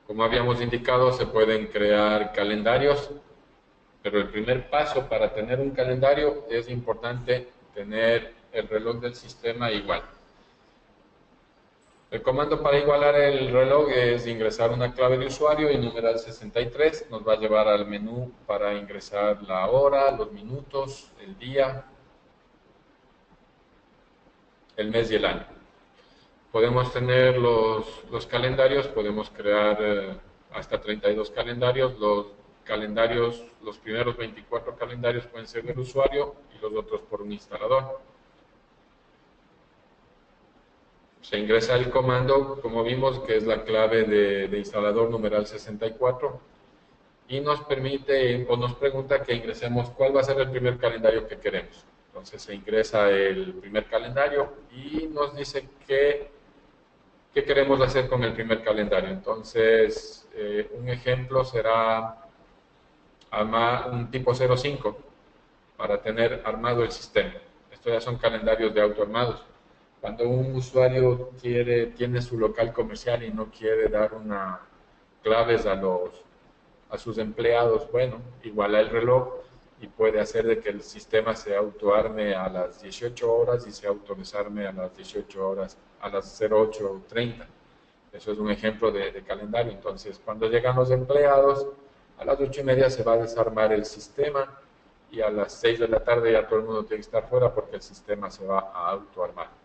Como habíamos indicado, se pueden crear calendarios, pero el primer paso para tener un calendario es importante tener el reloj del sistema igual. El comando para igualar el reloj es ingresar una clave de usuario y numeral 63. Nos va a llevar al menú para ingresar la hora, los minutos, el día, el mes y el año. Podemos tener los calendarios, podemos crear hasta 32 calendarios. Los primeros 24 calendarios pueden ser del usuario y los otros por un instalador. Se ingresa el comando, como vimos, que es la clave de instalador numeral 64, y nos permite o nos pregunta que ingresemos cuál va a ser el primer calendario que queremos. Entonces se ingresa el primer calendario y nos dice qué queremos hacer con el primer calendario. Entonces, un ejemplo será un tipo 05 para tener armado el sistema. Estos ya son calendarios de auto armados. Cuando un usuario tiene su local comercial y no quiere dar claves a sus empleados, bueno, iguala el reloj y puede hacer de que el sistema se autoarme a las 18 horas y se autodesarme a las 18 horas, a las 08:30. Eso es un ejemplo de calendario. Entonces, cuando llegan los empleados, a las 8:30 se va a desarmar el sistema y a las 6 de la tarde ya todo el mundo tiene que estar fuera porque el sistema se va a autoarmar.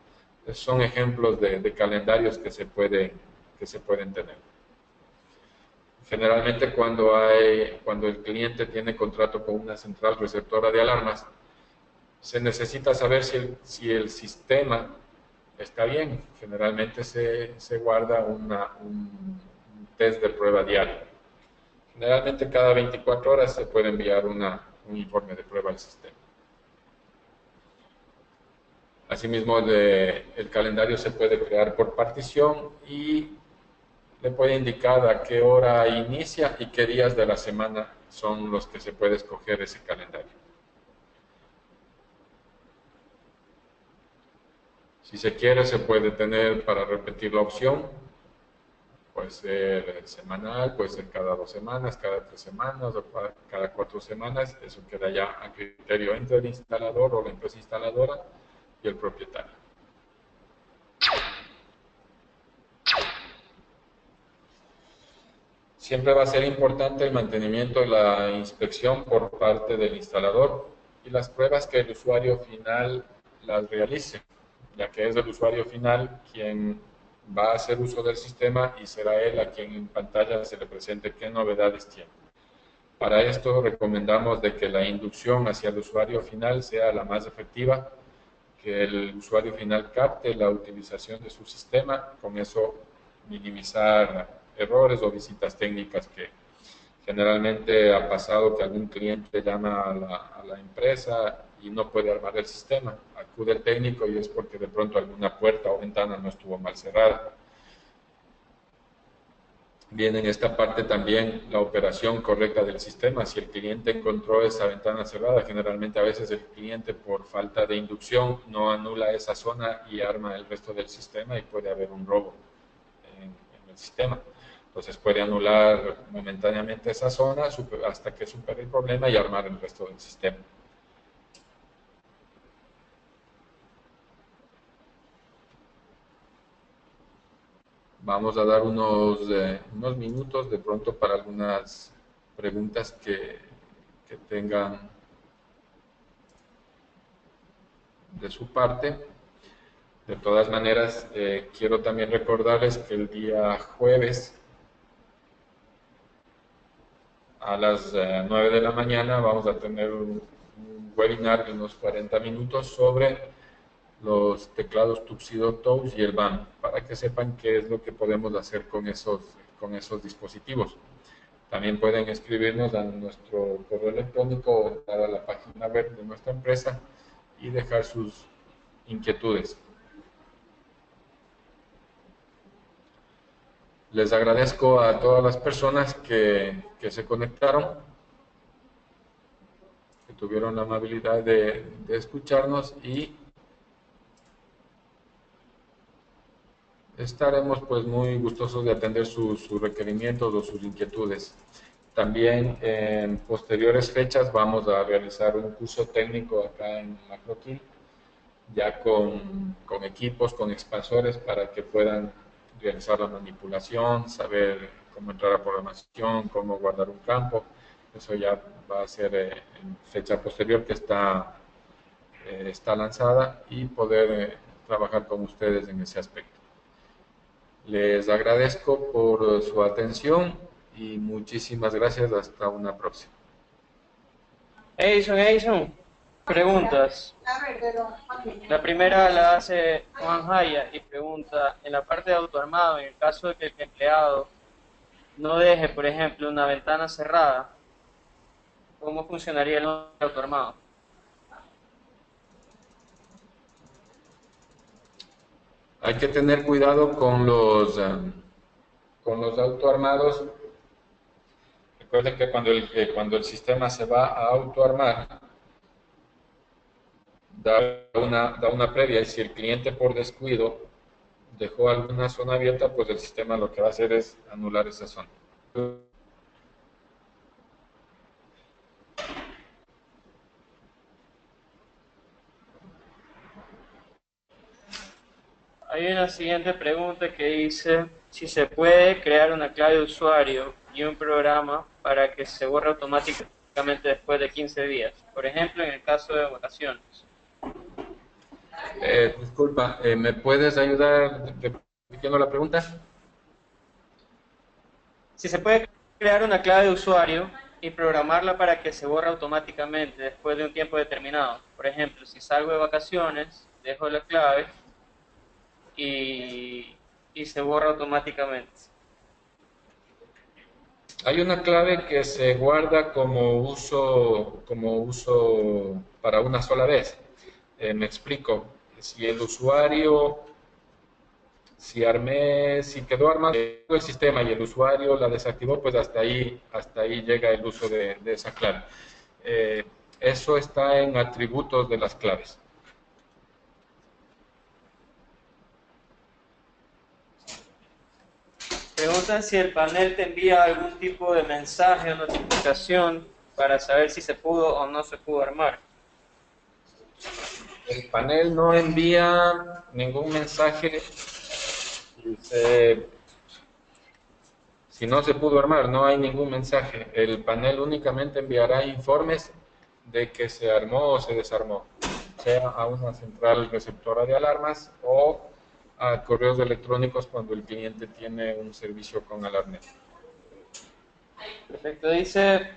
Esos son ejemplos de calendarios que se pueden tener. Generalmente cuando el cliente tiene contrato con una central receptora de alarmas, se necesita saber si el sistema está bien. Generalmente se guarda un test de prueba diario. Generalmente cada 24 horas se puede enviar un informe de prueba al sistema. Asimismo, el calendario se puede crear por partición y le puede indicar a qué hora inicia y qué días de la semana son los que se puede escoger ese calendario. Si se quiere, se puede tener para repetir la opción. Puede ser semanal, puede ser cada 2 semanas, cada 3 semanas o cada 4 semanas. Eso queda ya a criterio entre el instalador o la empresa instaladora y el propietario. Siempre va a ser importante el mantenimiento y la inspección por parte del instalador y las pruebas que el usuario final las realice, ya que es el usuario final quien va a hacer uso del sistema y será él a quien en pantalla se le presente qué novedades tiene. Para esto recomendamos de que la inducción hacia el usuario final sea la más efectiva, que el usuario final capte la utilización de su sistema, con eso minimizar errores o visitas técnicas que generalmente ha pasado que algún cliente llama a la empresa y no puede armar el sistema. Acude el técnico y es porque de pronto alguna puerta o ventana no estuvo mal cerrada. Viene en esta parte también la operación correcta del sistema. Si el cliente encontró esa ventana cerrada, generalmente a veces el cliente por falta de inducción no anula esa zona y arma el resto del sistema y puede haber un robo en el sistema. Entonces puede anular momentáneamente esa zona hasta que supere el problema y armar el resto del sistema. Vamos a dar unos minutos de pronto para algunas preguntas que tengan de su parte. De todas maneras, quiero también recordarles que el día jueves a las 9 de la mañana vamos a tener un webinar de unos 40 minutos sobre los teclados Tuxedo Touch y el BAM, para que sepan qué es lo que podemos hacer con esos dispositivos. También pueden escribirnos a nuestro correo electrónico o entrar a la página web de nuestra empresa y dejar sus inquietudes. Les agradezco a todas las personas que se conectaron, que tuvieron la amabilidad de escucharnos, y estaremos pues muy gustosos de atender sus requerimientos o sus inquietudes. También en posteriores fechas vamos a realizar un curso técnico acá en Macroquín, ya con equipos, con expansores, para que puedan realizar la manipulación, saber cómo entrar a programación, cómo guardar un campo. Eso ya va a ser en fecha posterior, que está lanzada, y poder trabajar con ustedes en ese aspecto. Les agradezco por su atención y muchísimas gracias. Hasta una próxima. Edison, preguntas. La primera la hace Juan Jaya y pregunta, en la parte de autoarmado, en el caso de que el empleado no deje, por ejemplo, una ventana cerrada, ¿cómo funcionaría el autoarmado? Hay que tener cuidado con los autoarmados. Recuerden que cuando el sistema se va a autoarmar, da una previa, y si el cliente por descuido dejó alguna zona abierta, pues el sistema lo que va a hacer es anular esa zona. Hay una siguiente pregunta que dice si se puede crear una clave de usuario y un programa para que se borre automáticamente después de 15 días, por ejemplo en el caso de vacaciones. Disculpa, ¿me puedes ayudar repitiendo la pregunta? Si se puede crear una clave de usuario y programarla para que se borre automáticamente después de un tiempo determinado. Por ejemplo, si salgo de vacaciones, dejo la clave y se borra automáticamente. Hay una clave que se guarda como uso para una sola vez. Me explico. Si el usuario, si quedó armado el sistema y el usuario la desactivó, pues hasta ahí llega el uso de esa clave. Eso está en atributos de las claves. Preguntan si el panel te envía algún tipo de mensaje o notificación para saber si se pudo o no se pudo armar. El panel no envía ningún mensaje. Si no se pudo armar, no hay ningún mensaje. El panel únicamente enviará informes de que se armó o se desarmó, sea a una central receptora de alarmas o a correos electrónicos cuando el cliente tiene un servicio con Alarnet. Perfecto, dice,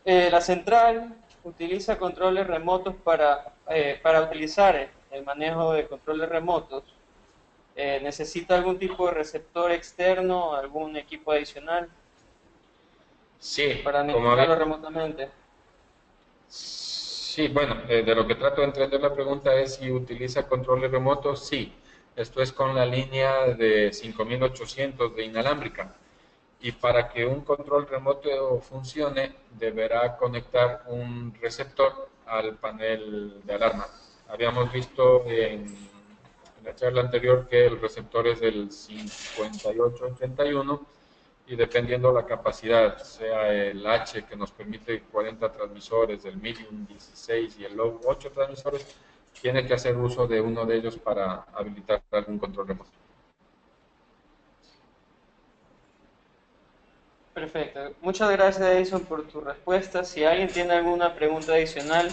la central utiliza controles remotos para utilizar el manejo de controles remotos. ¿Necesita algún tipo de receptor externo, algún equipo adicional? Sí, para administrarlo remotamente. Sí, bueno, de lo que trato de entender la pregunta es si utiliza controles remotos. Sí, esto es con la línea de 5800 de inalámbrica. Y para que un control remoto funcione, deberá conectar un receptor al panel de alarma. Habíamos visto en la charla anterior que el receptor es del 5881, y dependiendo la capacidad, sea el H, que nos permite 40 transmisores, el Medium 16 y el Low 8 transmisores, tiene que hacer uso de uno de ellos para habilitar algún control remoto. Perfecto. Muchas gracias, Edison, por tu respuesta. Si alguien tiene alguna pregunta adicional,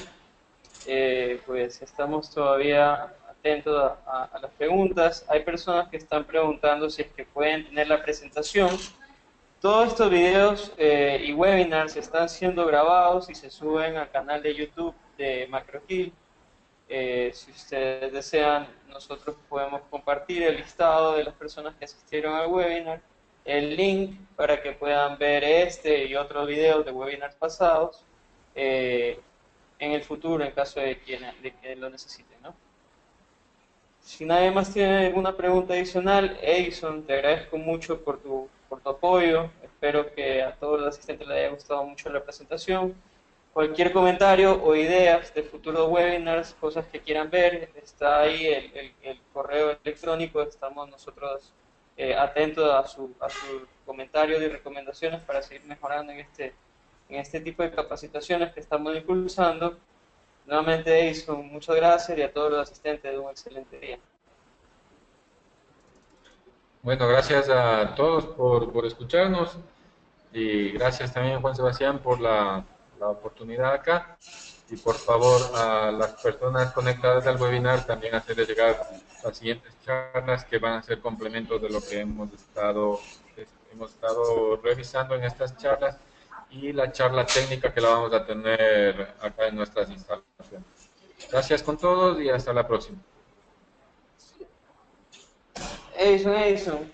pues estamos todavía atento a las preguntas. Hay personas que están preguntando si es que pueden tener la presentación. Todos estos videos y webinars están siendo grabados y se suben al canal de YouTube de MacroKill. Si ustedes desean, nosotros podemos compartir el listado de las personas que asistieron al webinar, el link para que puedan ver este y otros videos de webinars pasados en el futuro, en caso de que lo necesiten, ¿no? Si nadie más tiene alguna pregunta adicional, Edison, te agradezco mucho por tu apoyo. Espero que a todos los asistentes les haya gustado mucho la presentación. Cualquier comentario o ideas de futuros webinars, cosas que quieran ver, está ahí el correo electrónico. Estamos nosotros atentos a sus comentarios y recomendaciones para seguir mejorando en este tipo de capacitaciones que estamos impulsando. Nuevamente, Edison, muchas gracias y a todos los asistentes un excelente día. Bueno, gracias a todos por escucharnos y gracias también, Juan Sebastián, por la oportunidad acá. Y por favor, a las personas conectadas al webinar también hacerles llegar las siguientes charlas que van a ser complementos de lo que hemos estado revisando en estas charlas y la charla técnica que la vamos a tener acá en nuestras instalaciones. Gracias con todos y hasta la próxima. Edison.